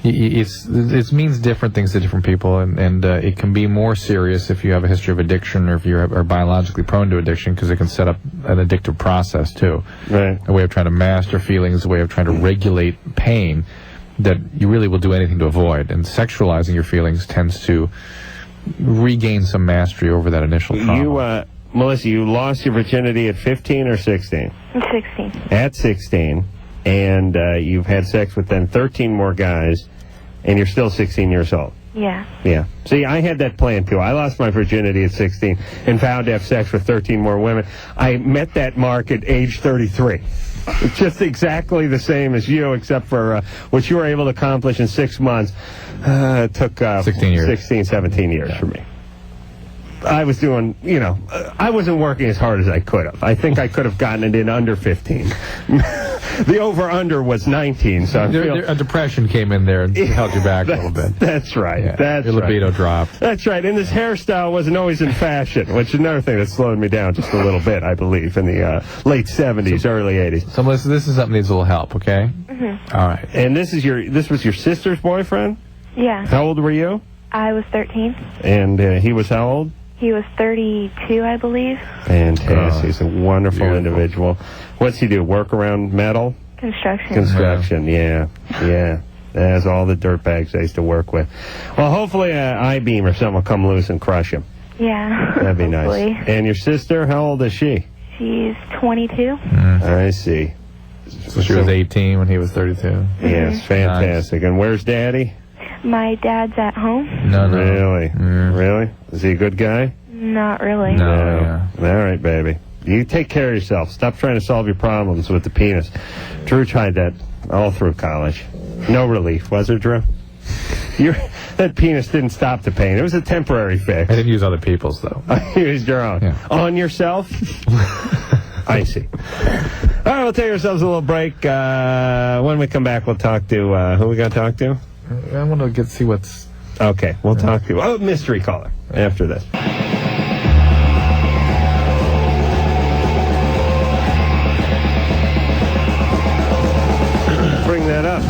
It means different things to different people, and it can be more serious if you have a history of addiction or if you are biologically prone to addiction, because it can set up an addictive process too. Right. A way of trying to master feelings, a way of trying to regulate pain that you really will do anything to avoid. And sexualizing your feelings tends to regain some mastery over that initial trauma. Melissa, you lost your virginity at 15 or 16? 16. At 16. And you've had sex with then 13 more guys, and you're still 16 years old. Yeah. Yeah. See, I had that plan, too. I lost my virginity at 16 and vowed to have sex with 13 more women. I met that mark at age 33. It's just exactly the same as you, except for what you were able to accomplish in 6 months. It took 16, 17 years for me. I was doing, I wasn't working as hard as I could have. I think I could have gotten it in under 15. The over-under was 19, so a depression came in there and held you back a little bit. That's right. Yeah, your libido dropped. That's right. And this hairstyle wasn't always in fashion, which is another thing that slowed me down just a little bit, I believe, in the late 70s, early 80s. So, Melissa, this is something that needs a little help, okay? Mm-hmm. All right. And this was your sister's boyfriend? Yeah. How old were you? I was 13. And he was how old? He was 32, I believe. Fantastic. He's a wonderful individual. What's he do? Work around metal? Construction, yeah. That's all the dirtbags I used to work with. Well, hopefully an I-beam or something will come loose and crush him. Yeah. That'd be hopefully. Nice. And your sister, how old is she? She's 22. I see. So she was 18 when he was 32. Yes, fantastic. Nice. And where's Daddy? My dad's at home. No. Really? Really? Is he a good guy? Not really. No. Yeah. All right, baby. You take care of yourself. Stop trying to solve your problems with the penis. Drew tried that all through college. No relief, was there, Drew? That penis didn't stop the pain. It was a temporary fix. I didn't use other people's, though. You used your own. Yeah. On yourself? I see. All right, we'll take ourselves a little break. When we come back, we'll talk to... who we got to talk to? I want to see what's Okay, we'll talk to you. Oh, mystery caller after this. Bring that up.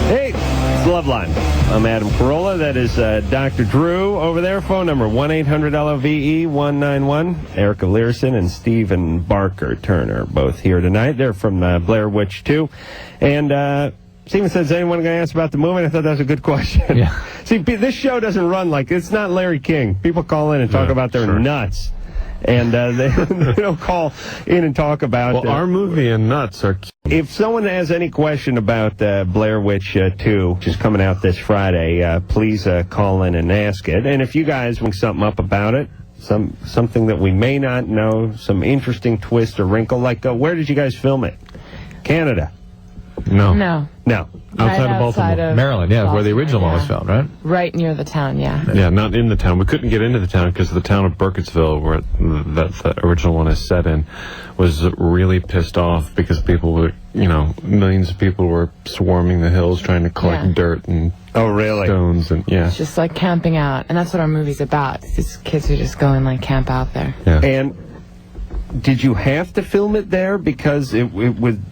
Hey, it's Loveline. I'm Adam Carolla. That is Dr. Drew over there. Phone number 1-800-LOVE-191. Erica Leerhsen and Stephen Barker Turner both here tonight. They're from Blair Witch 2. And Stephen says, anyone going to ask about the movie? I thought that was a good question. Yeah. See, this show doesn't run like, it's not Larry King. People call in and talk about their nuts. And they don't call in and talk about... Well, our movie and nuts are... If someone has any question about Blair Witch 2, which is coming out this Friday, please call in and ask it. And if you guys want something up about it, something that we may not know, some interesting twist or wrinkle, like where did you guys film it? Canada? No. No. Outside of Baltimore. Maryland, yeah, where the original one was filmed, right? Right near the town, yeah. Yeah, not in the town. We couldn't get into the town because the town of Burkittsville, where the original one is set in, was really pissed off because people were, millions of people were swarming the hills trying to collect dirt and stones and It's just like camping out, and that's what our movie's about. These kids who just go and like camp out there. Yeah. And did you have to film it there because it would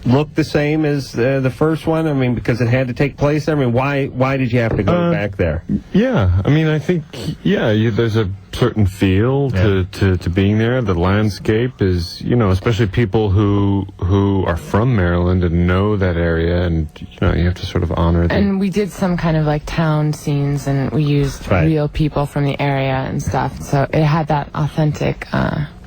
look the same as the first one? I mean, because it had to take place there? I mean, why did you have to go back there? Yeah, I mean, I think, there's a certain feel to being there. The landscape is, especially people who are from Maryland and know that area, and, you have to sort of honor them. And we did some kind of like town scenes, and we used real people from the area and stuff. So it had that authentic,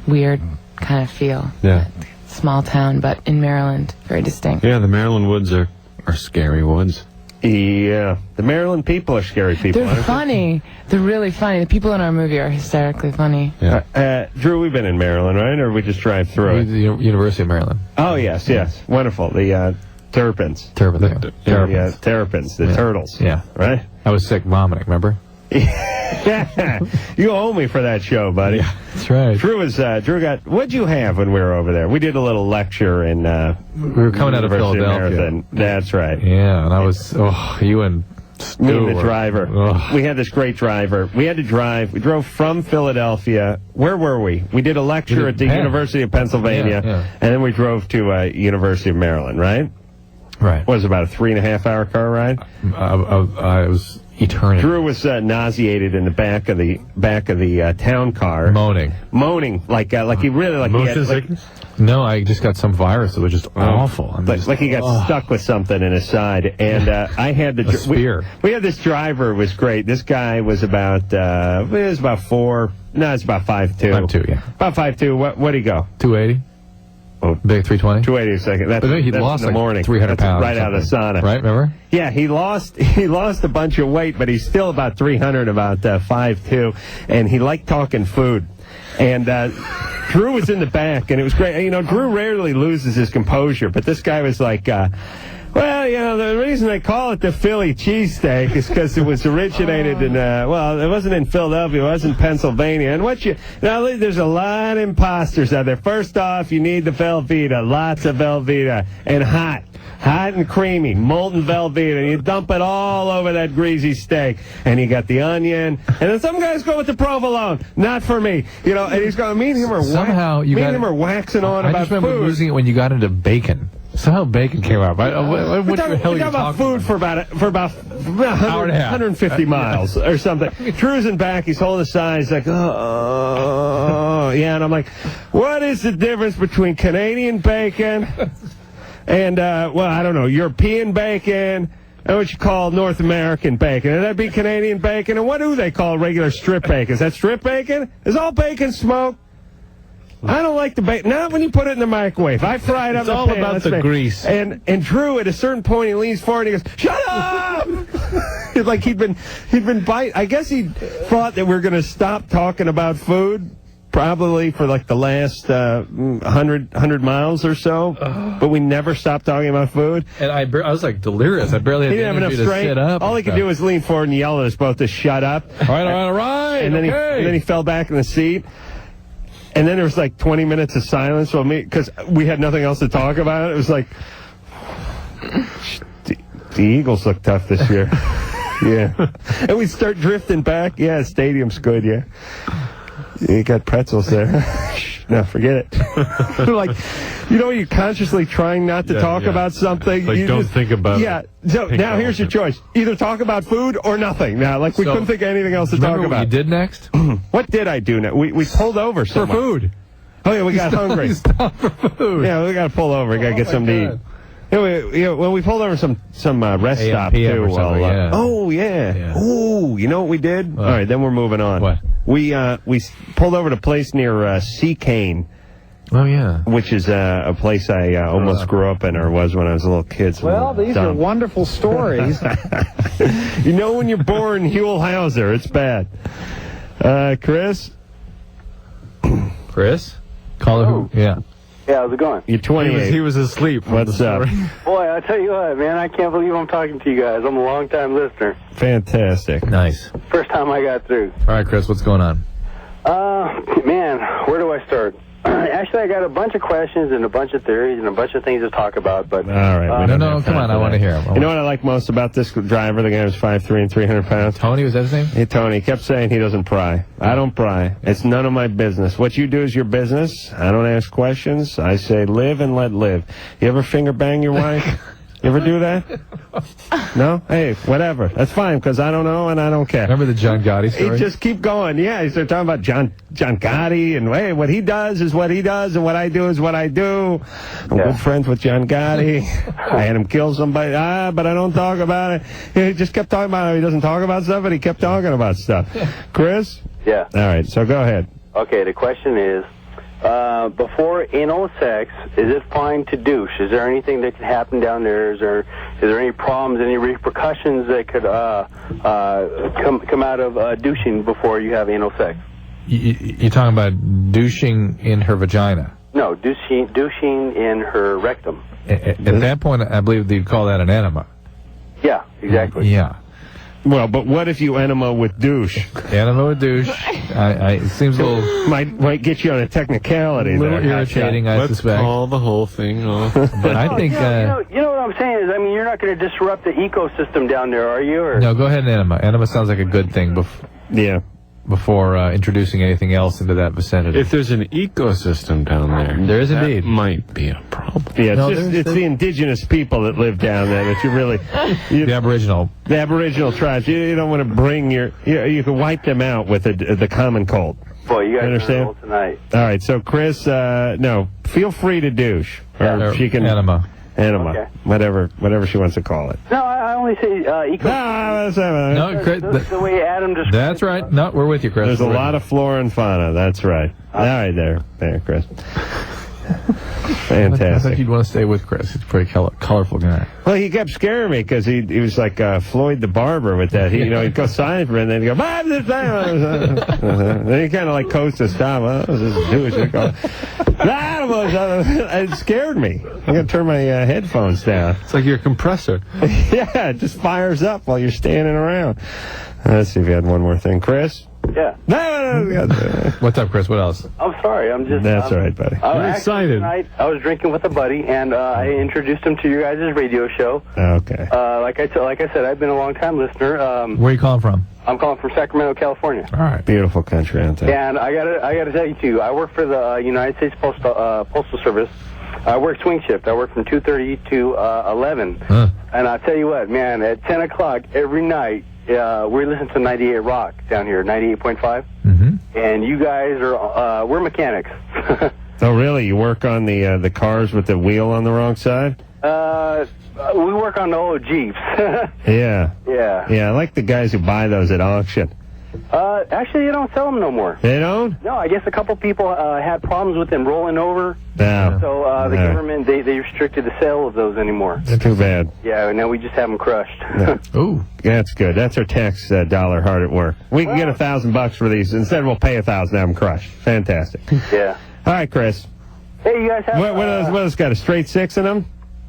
weird kind of feel. Yeah. Small town, but in Maryland, very distinct. Yeah, the Maryland woods are scary woods. Yeah, the Maryland people are scary people. They're funny. They're really funny. The people in our movie are hysterically funny. Yeah. Drew, we've been in Maryland, right? Or we just drive through it? The University of Maryland. Oh, yes. Wonderful. The Terrapins. Terrapins. Terrapins, the turtles. Yeah. Right? I was sick vomiting, remember? Yeah, you owe me for that show, buddy. Yeah, that's right. Drew got. What'd you have when we were over there? We did a little lecture in. We were coming out of Philadelphia. That's right. Yeah, and I was. You and Stu me and the driver. We had this great driver. We had to drive. We drove from Philadelphia. Where were we? We did a lecture at the University of Pennsylvania, and then we drove to University of Maryland. Right. Right. Was it about a 3.5-hour car ride? It was eternity. Drew was nauseated in the back of the town car, moaning, like he really motion sickness. No, I just got some virus that was just awful. Like he got stuck with something in his side, and I had the spear. We had this driver. It was great. This guy was about 4. No, it's about 5'2". 5'2", yeah. About 5'2". What'd he go? 280. Oh, big 320. 280 a second. That's he lost in the morning. 300 pounds. Right out of the sauna. Right, remember? Yeah, he lost a bunch of weight, but he's still about 300, about 5'2", and he liked talking food. And Drew was in the back, and it was great. Drew rarely loses his composure, but this guy was like, well, the reason they call it the Philly cheesesteak is because it was originated in, it wasn't in Philadelphia, it was in Pennsylvania. And there's a lot of imposters out there. First off, you need the Velveeta, lots of Velveeta, and hot and creamy, molten Velveeta, and you dump it all over that greasy steak. And you got the onion, and then some guys go with the provolone. Not for me, and he's going. Me and him are waxing on about food. I just remember losing it when you got into bacon. Somehow bacon came up. What the hell are you about food for about hour and a half. 150 miles or something. Drew's in back. He's holding the sign. He's like, yeah. And I'm like, what is the difference between Canadian bacon and, I don't know, European bacon and what you call North American bacon? And that'd be Canadian bacon. And what do they call regular strip bacon? Is that strip bacon? Is all bacon smoked? I don't like the bacon. Not when you put it in the microwave. I fry it up. It's all about the grease. And Drew, at a certain point, he leans forward and he goes, "Shut up!" Like he'd been biting. I guess he thought that we were going to stop talking about food, probably for like the last 100 miles or so. But we never stopped talking about food. And I was like delirious. I barely had the energy to sit up. All he could do was lean forward and yell at us both to shut up. All right. And then he fell back in the seat. And then there was like 20 minutes of silence because we had nothing else to talk about. It was like, the Eagles look tough this year. Yeah. And we start drifting back. Yeah, stadium's good, yeah. You got pretzels there. No, forget it. Like, you know, you're consciously trying not to talk about something. Like, you don't think about it. Yeah. So now here's your choice. Either talk about food or nothing. Now, like, we couldn't think of anything else to talk about. What you did next? What did I do next? We pulled over for food. Oh, yeah, we got hungry. We stopped for food. Yeah, we got to pull over. We got to get something to eat. Well, we pulled over some rest stop, too. Yeah. Oh, yeah. Ooh, you know what we did? All right, then we're moving on. What? We pulled over to a place near Sea Cane. Oh, yeah. Which is a place I almost grew up in, or was when I was a little kid. So well, these are wonderful stories. You know when you're born Huell Hauser, it's bad. Chris? Chris? Caller who? Yeah. Yeah, how's it going? You're 28. He was asleep. What's up? Boy, I tell you what, man, I can't believe I'm talking to you guys. I'm a long-time listener. Fantastic. Nice. First time I got through. All right, Chris, what's going on? Man, where do I start? Actually, I got a bunch of questions and a bunch of theories and a bunch of things to talk about, but... All right. No, come on, I want to hear him. You know what I like most about this driver? The guy who's 5'3" and 300 pounds? Tony, was that his name? Hey, Tony. He kept saying he doesn't pry. I don't pry. It's none of my business. What you do is your business. I don't ask questions. I say live and let live. You ever finger bang your wife? You ever do that? No? Hey, whatever. That's fine, because I don't know and I don't care. Remember the John Gotti story? He just keep going. Yeah, he started talking about John Gotti, and hey, what he does is what he does, and what I do is what I do. I'm good friends with John Gotti. I had him kill somebody, but I don't talk about it. He just kept talking about it. He doesn't talk about stuff, but he kept talking about stuff. Chris? Yeah. All right, so go ahead. Okay, the question is, before anal sex, is it fine to douche? Is there anything that could happen down there? Is there any problems, any repercussions that could come out of douching before you have anal sex? You're talking about douching in her vagina? No, douching in her rectum. At that point, I believe they'd call that an enema. Yeah, exactly. Yeah. Well, but what if you enema with douche? Enema with douche. It seems a little... Might get you on a technicality. A little irritating, I suspect. Let's call the whole thing off. But I think... you know what I'm saying is, I mean, you're not going to disrupt the ecosystem down there, are you? Or? No, go ahead and enema. Enema sounds like a good thing. Before introducing anything else into that vicinity. If there's an ecosystem down there, there is indeed. That might be a problem. Yeah, it's the indigenous people that live down there that you really... the Aboriginal. The Aboriginal tribes. You don't want to bring your... You can wipe them out with the common cold. Boy, you guys understand? are tonight. All right, so Chris, no, feel free to douche. Or she can... Enema. Okay. Whatever she wants to call it. No, I only say ecosystem. No, Chris, the way Adam described. That's right. No, we're with you, Chris. There's a lot of flora and fauna. That's right. All right, there, Chris. Fantastic. I think you'd want to stay with Chris. He's a pretty colorful guy. Well, he kept scaring me because he was like Floyd the Barber with that. He'd go silent for it, and then he'd go, then he kind of like coast to stop. It scared me. I'm going to turn my headphones down. It's like your compressor. Yeah, it just fires up while you're standing around. Let's see if you had one more thing. Chris? Yeah. What's up, Chris? What else? I'm sorry. That's all right, buddy. I'm excited. Tonight, I was drinking with a buddy, and I introduced him to your guys' radio show. Okay. Like I said, I've been a long-time listener. Where are you calling from? I'm calling from Sacramento, California. All right. Beautiful country, aren't they? And I gotta tell you, too, I work for the United States Postal Service. I work swing shift. I work from 2:30 to 11. And I'll tell you what, man, at 10 o'clock every night, we listen to 98 Rock down here, 98.5. And you guys are, we're mechanics. Oh, really? You work on the cars with the wheel on the wrong side? We work on the old Jeeps. Yeah. Yeah. Yeah, I like the guys who buy those at auction. Actually, they don't sell them no more. They don't? No, I guess a couple people had problems with them rolling over. No. So the government, they restricted the sale of those anymore. That's too bad. Yeah, now we just have them crushed. Ooh. That's good. That's our tax dollar hard at work. We can get $1,000 for these. Instead, we'll pay $1,000 to have them crushed. Fantastic. Yeah. All right, Chris. Hey, you guys have... What else got? A straight 6 in them?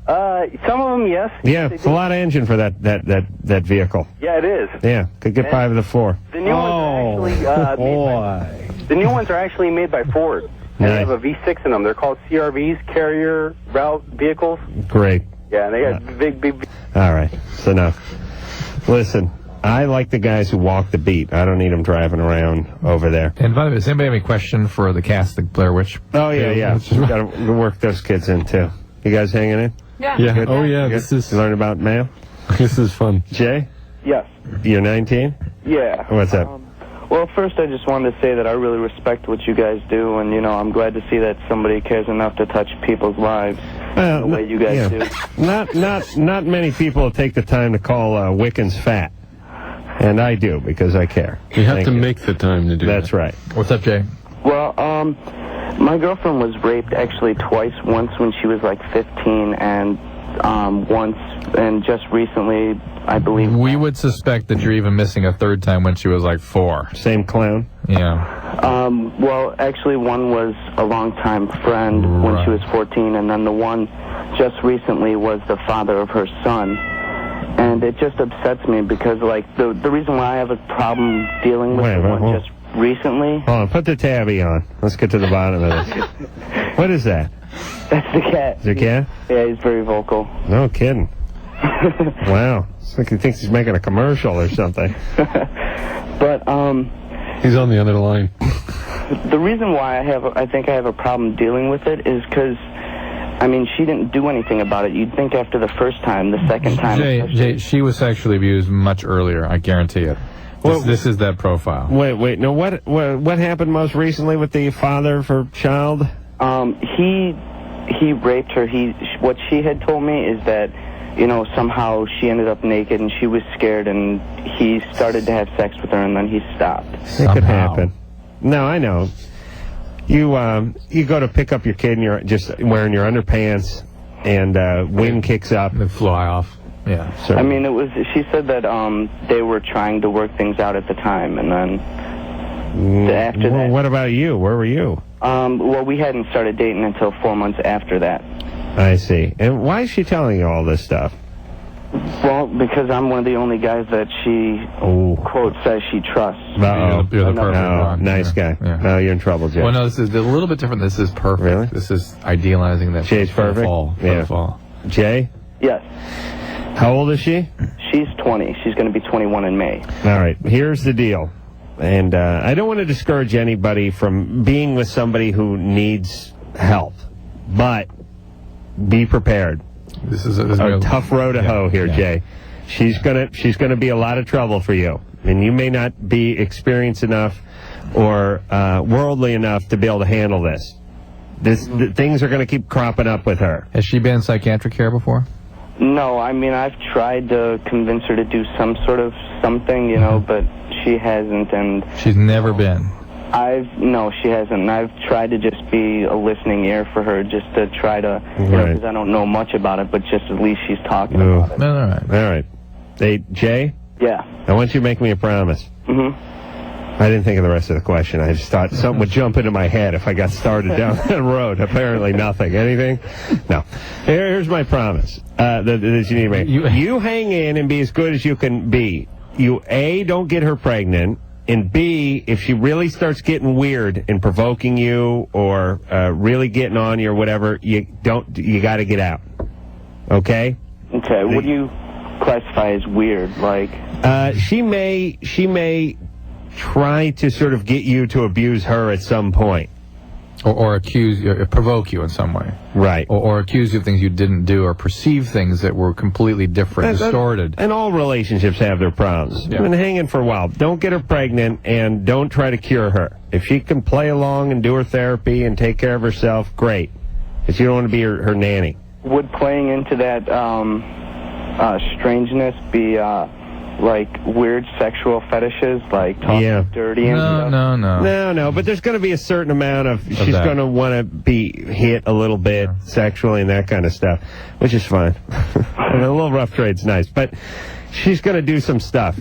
Some of them, yes. Yeah, it's a lot of engine for that vehicle. Yeah, it is. Yeah, could get 5 to the 4. The new ones are actually the new ones are actually made by Ford. And they have a V6 in them. They're called CRVs, Carrier Route Vehicles. Great. Yeah, and they got big. All right, that's enough. Listen, I like the guys who walk the beat. I don't need them driving around over there. And by the way, does anybody have any question for the cast of Blair Witch? Oh, yeah. We've got to work those kids in, too. You guys hanging in? Yeah. Good? Oh, yeah. Good? This is... You learn about mail? This is fun. Jay? Yes. You're 19? Yeah. What's up? Well, first I just wanted to say that I really respect what you guys do, and, I'm glad to see that somebody cares enough to touch people's lives the way you guys do. Not many people take the time to call Wiccans fat. And I do, because I care. You have to make the time to do that. That's right. What's up, Jay? Well, my girlfriend was raped actually twice. Once when she was like 15, and once, and just recently, I believe. We would suspect that you're even missing a third time when she was like 4. Same clown? Yeah. Well, actually, one was a longtime friend when she was 14, and then the one just recently was the father of her son. And it just upsets me because, like, the reason why I have a problem dealing with one just recently... Hold on, put the tabby on. Let's get to the bottom of this. What is that? That's the cat. Is it a cat? Yeah, he's very vocal. No kidding. Wow. It's like he thinks he's making a commercial or something. But, He's on the other line. The reason why I think I have a problem dealing with it is because... I mean, she didn't do anything about it. You'd think after the first time, the second time... Jay, she was sexually abused much earlier, I guarantee it. This is that profile. Wait, no, what happened most recently with the father of her child? He raped her. What she had told me is that, somehow she ended up naked and she was scared and he started to have sex with her and then he stopped. It could happen. No, I know. You go to pick up your kid and you're just wearing your underpants and wind kicks up and fly off. Yeah. I mean, she said that they were trying to work things out at the time, and then after that... What about you? Where were you? Well, we hadn't started dating until 4 months after that. I see. And why is she telling you all this stuff? Well, because I'm one of the only guys that she, quote, says she trusts. Uh-oh. You're the perfect one. Nice guy. Yeah. No, you're in trouble, Jay. Well, no, this is a little bit different. This is perfect. Really? This is idealizing that. Jay's perfect? Fall. Jay? Yes. How old is she? She's 20. She's going to be 21 in May. All right. Here's the deal. And I don't want to discourage anybody from being with somebody who needs help. But be prepared. This is a tough road to hoe here, Jay. She's gonna be a lot of trouble for you, and you may not be experienced enough or worldly enough to be able to handle this. Things are going to keep cropping up with her. Has she been in psychiatric care before? No, I mean, I've tried to convince her to do some sort of something, but she hasn't, and... She's never been? No, she hasn't. I've tried to just be a listening ear for her, just to try to, because I don't know much about it, but just at least she's talking about it. All right. Hey, Jay? Yeah. I want you to make me a promise. I didn't think of the rest of the question. I just thought something would jump into my head if I got started down that road. Apparently nothing. Anything? No. Here's my promise that you need to make. You hang in and be as good as you can be. You, A, don't get her pregnant, and B, if she really starts getting weird and provoking you or really getting on you or whatever, you got to get out. Okay? Okay. What do you classify as weird? Like, she may try to sort of get you to abuse her at some point. Or accuse you, or provoke you in some way. Right. Or accuse you of things you didn't do, or perceive things that were completely different, distorted. And all relationships have their problems. Yeah. I've been hanging for a while. Don't get her pregnant, and don't try to cure her. If she can play along and do her therapy and take care of herself, great. But you don't want to be her nanny. Would playing into that strangeness be like weird sexual fetishes, like talking dirty and stuff? No, but there's going to be a certain amount of she's going to want to be hit a little bit sexually and that kind of stuff, which is fine. A little rough trade's nice, but she's going to do some stuff.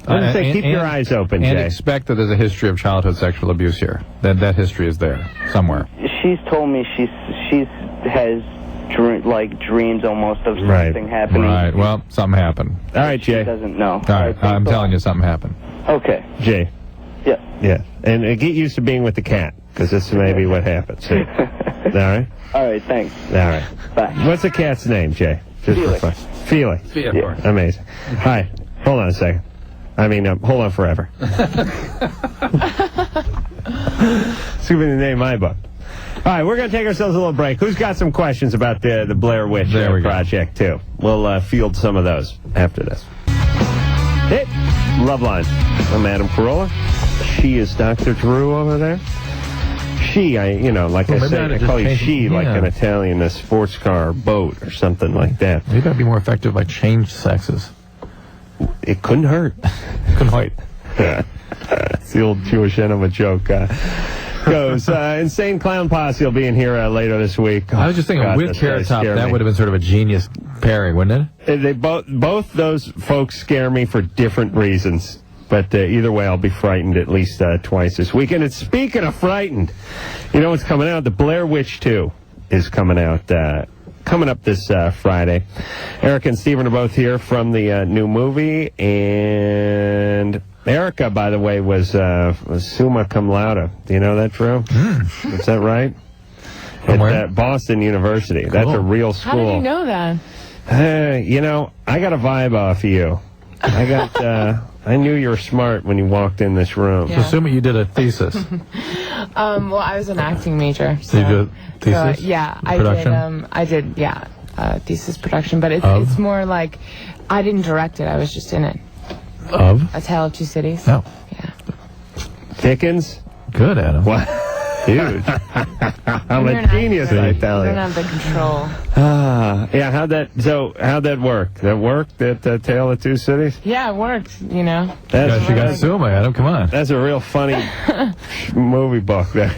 I'm going to say keep your eyes open, and Jay. expect that there's a history of childhood sexual abuse here. That history is there somewhere. She's told me she has dreams almost of something happening. Right. Well, something happened. All right, Jay. She doesn't know. All right. I'm telling you, something happened. Okay. Jay. Yeah. Yeah. And get used to being with the cat, because this may be what happens. See? All right? All right, thanks. All right. Bye. What's the cat's name, Jay? Just Felix. for fun. Felix. Yeah. Amazing. Hi. Hold on a second. I mean, hold on forever. It's going to be the name of my book. All right, we're going to take ourselves a little break. Who's got some questions about the Blair Witch Project, too? We'll field some of those after this. Hey, Loveline. I'm Adam Carolla. She is Dr. Drew over there. She, I call you she like an Italian, a sports car, boat, or something like that. Maybe that'd be more effective by change sexes. It couldn't hurt. Couldn't hurt. It's the old Jewish enema joke. Goes. Insane Clown Posse will be in here later this week. I was just thinking, with Carrot Top, that would have been sort of a genius pairing, wouldn't it? They both those folks scare me for different reasons. But either way, I'll be frightened at least twice this weekend. And speaking of frightened, you know what's coming out? The Blair Witch 2 is coming out. Coming up this Friday. Erica and Stephen are both here from the new movie. And Erica, by the way, was summa cum laude. Do you know that, Drew? Is that right? At Boston University. Cool. That's a real school. How did you know that? I got a vibe off you. I knew you were smart when you walked in this room. Yeah. Assuming you did a thesis. Well, I was an acting major. So, you did a thesis? Yeah, Production? I did thesis production, but it's more like I didn't direct it. I was just in it. Of? A Tale of Two Cities. Oh. Yeah. Dickens? Good, Adam. What? Dude. I'm a genius, I tell you. You don't have the control. Yeah, how'd that work? That worked, that Tale of Two Cities? Yeah, it worked, you know. You got summa, Adam, come on. That's a real funny movie book there.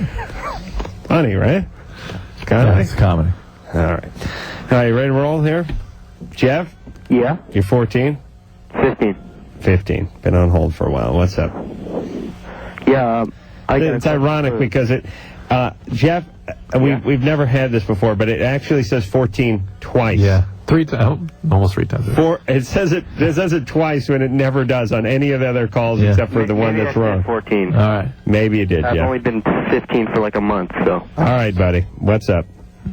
Funny, right? Yeah, it's comedy. All right. You ready to roll here? Jeff? Yeah? You're 14? 15. 15. Been on hold for a while. What's up? Yeah, it's ironic because Jeff, we've never had this before, but it actually says 14 twice. Yeah, almost three times. It says it twice when it never does on any of the other calls except for the one that's wrong. 14. All right, maybe it did. I've only been 15 for like a month, so. All right, buddy. What's up?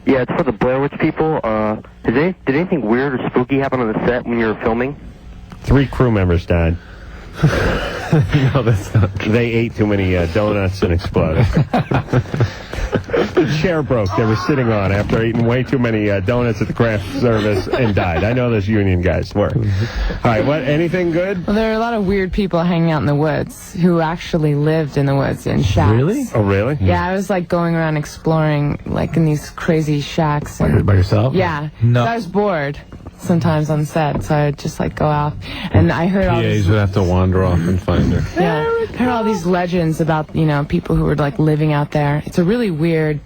Yeah, it's for the Blair Witch people. Did anything weird or spooky happen on the set when you were filming? 3 crew members died. No, that's not true. They ate too many donuts and exploded. The chair broke they were sitting on after eating way too many donuts at the craft service and died. I know those union guys work. All right, anything good? Well, there are a lot of weird people hanging out in the woods who actually lived in the woods in shacks. Really? Oh, really? Yeah, I was like going around exploring like in these crazy shacks. By yourself? Yeah. No. So I was bored sometimes on set, so I'd just like go off. And I heard all PAs would have to wander off and find her. Yeah, I heard all these legends about, people who were like living out there. It's a really weird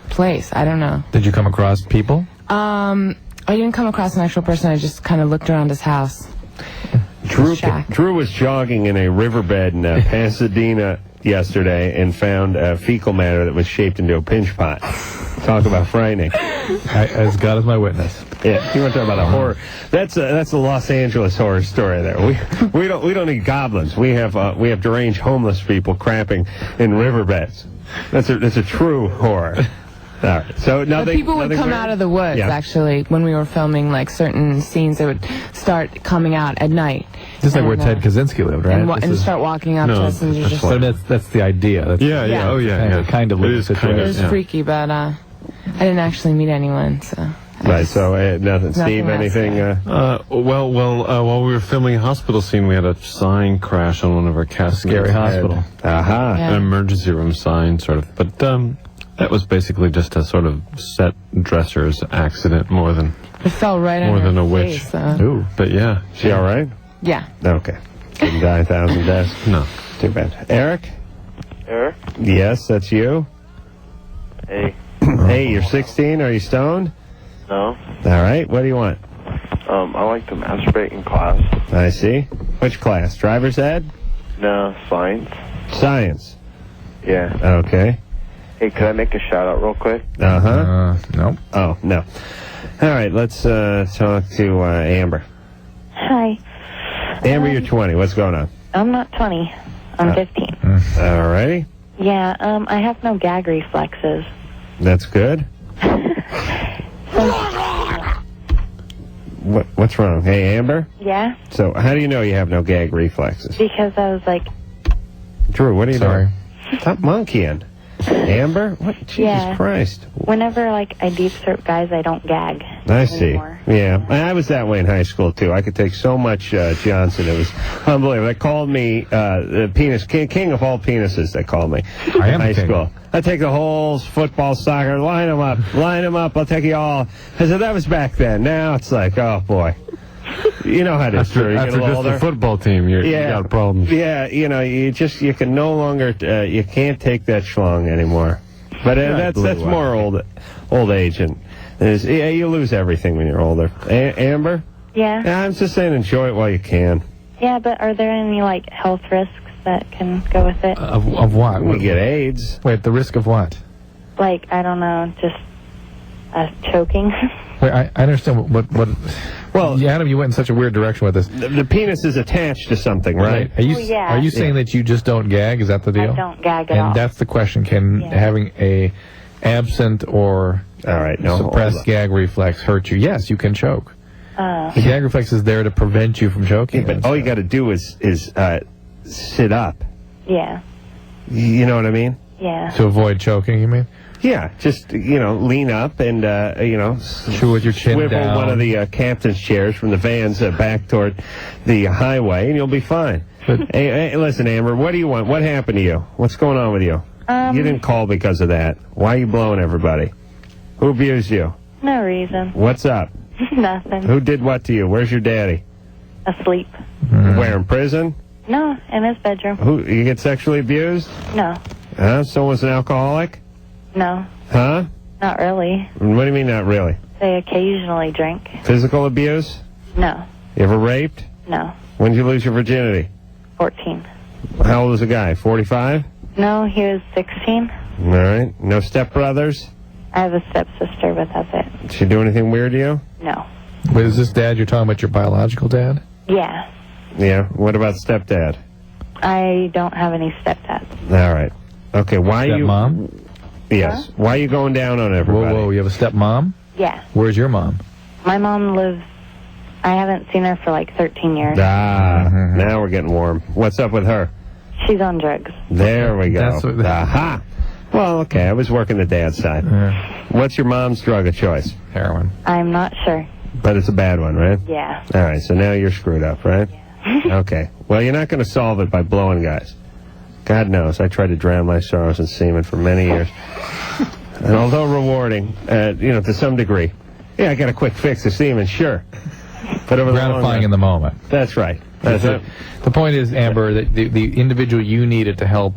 place. I don't know. Did you come across people? I didn't come across an actual person. I just kind of looked around his house. Drew was jogging in a riverbed in Pasadena yesterday and found fecal matter that was shaped into a pinch pot. Talk about frightening. As God is my witness. Yeah, you want to talk about a horror? That's a Los Angeles horror story. There, we don't need goblins. We have deranged homeless people crapping in riverbeds. That's a true horror. All right. So people would come out of the woods actually when we were filming like certain scenes. They would start coming out at night. Just like where Ted Kaczynski lived, right? And start walking up to us and just. So that's the idea. That's kind of living situation. It was freaky, but I didn't actually meet anyone. So. Right, so nothing. Steve, anything? While we were filming a hospital scene, we had a sign crash on one of our cast. Scary hospital. Aha. An emergency room sign, sort of. But that was basically just a sort of set dressers accident more than. It fell right more on than her a witch. face, Ooh, but yeah. She all right? Yeah. Okay. Didn't die 1,000 deaths. No. Too bad. Eric? Eric? Yes, that's you. Hey. Hey, you're 16. Are you stoned? No. All right. What do you want? I like to masturbate in class. I see. Which class? Driver's ed? No, science. Science. Yeah. Okay. Hey, could I make a shout out real quick? No. Oh, no. All right. Let's talk to Amber. Hi. Amber, you're 20. What's going on? I'm not 20. I'm 15. All righty. Yeah, I have no gag reflexes. What's wrong? Hey, Amber? Yeah? So, how do you know you have no gag reflexes? Because I was like, Drew, what are you Sorry. doing? Stop monkeying. Amber? What? Jesus Yeah. Christ. whenever, like, I deep throat guys, I don't gag I see. anymore. Yeah. I was that way in high school, too. I could take so much Johnson. It was unbelievable. They called me the penis king of all penises, they called me in high school. I take the holes, football, soccer, line them up, I'll take you all. I said, that was back then. Now it's like, oh, boy. You know how it is. After After just the football team, you got problems. Yeah, you know, you can no longer, you can't take that schlong anymore. But that's more old age, and you lose everything when you're older. Amber? Yeah? I'm just saying enjoy it while you can. Yeah, but are there any, like, health risks that can go with it? Of what? You get AIDS. Wait, the risk of what? Like, I don't know, just choking. Wait, I understand what. Well, yeah, Adam, you went in such a weird direction with this. The penis is attached to something, right? Are you yeah. are you saying that you just don't gag? Is that the deal? I don't gag at all. And that's the question: can having a absent or suppressed gag reflex hurt you? Yes, you can choke. The gag reflex is there to prevent you from choking. Yeah, but all you got to do is sit up. Yeah. You know what I mean? Yeah. To avoid choking, you mean? Yeah, just, lean up and, chew with your chin swivel down. one of the captain's chairs from the vans back toward the highway, and you'll be fine. Hey, listen, Amber, what do you want? What happened to you? What's going on with you? You didn't call because of that. Why are you blowing everybody? Who abused you? No reason. What's up? Nothing. Who did what to you? Where's your daddy? Asleep. Where, in prison? No, in his bedroom. You get sexually abused? No. Someone's an alcoholic? No. Huh? Not really. What do you mean, not really? They occasionally drink. Physical abuse? No. You ever raped? No. When did you lose your virginity? 14. How old was the guy? 45? No, he was 16. All right. No stepbrothers? I have a stepsister, but that's it. Did she do anything weird to you? No. Wait, is this dad you're talking about your biological dad? Yeah. Yeah. What about stepdad? I don't have any stepdads. All right. Okay. Why are you... Stepmom? Yes. Why are you going down on everybody? Whoa, you have a stepmom? Yeah. Where's your mom? My mom lives... I haven't seen her for like 13 years. Now we're getting warm. What's up with her? She's on drugs. There we go. That's what- Aha! Well, okay, I was working the dad's side. What's your mom's drug of choice? Heroin. I'm not sure. But it's a bad one, right? Yeah. All right, so now you're screwed up, right? Okay. Well, you're not going to solve it by blowing guys. God knows, I tried to drown my sorrows in semen for many years. And although rewarding, to some degree, yeah, I got a quick fix of semen, sure. But over Gratifying in the moment. That's right. That's it. The point is, Amber, that the individual you needed to help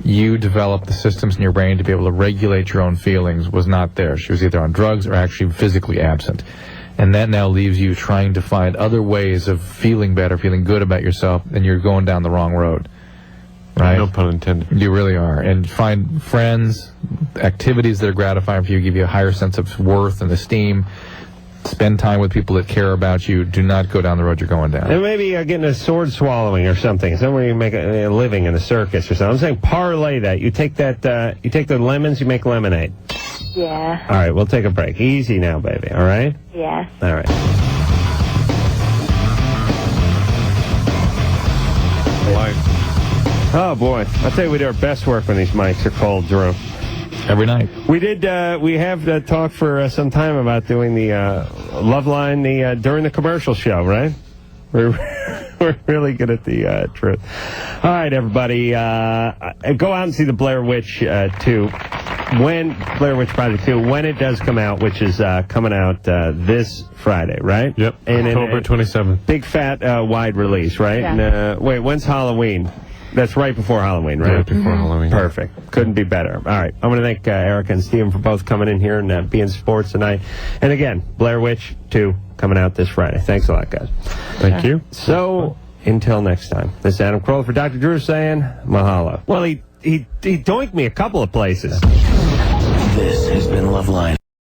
you develop the systems in your brain to be able to regulate your own feelings was not there. She was either on drugs or actually physically absent. And that now leaves you trying to find other ways of feeling better, feeling good about yourself, and you're going down the wrong road. Right? No pun intended. You really are. And find friends, activities that are gratifying for you, give you a higher sense of worth and esteem. Spend time with people that care about you. Do not go down the road you're going down. And maybe getting a sword swallowing or something. Somewhere you make a living in a circus or something. I'm saying parlay that. You take that. You take the lemons. You make lemonade. Yeah. All right, we'll take a break. Easy now, baby. All right. Yeah. All right. Oh boy, I'll tell you, we do our best work when these mics are cold, Drew. Every night. We did. We have talked for some time about doing the Loveline during the commercial show, right? We're really good at the truth. All right, everybody, go out and see the Blair Witch 2. When Blair Witch Project 2, when it does come out, which is coming out this Friday, right? Yep. And October 27th. Big fat wide release, right? Yeah. And, wait, when's Halloween? That's right before Halloween, right? Right before Halloween. Perfect. Couldn't be better. All right. I'm going to thank Erica and Steven for both coming in here and being sports tonight. And again, Blair Witch 2 coming out this Friday. Thanks a lot, guys. Thank you. So, until next time, this is Adam Carolla for Dr. Drew saying mahalo. Well, he doinked me a couple of places. This has been Loveline.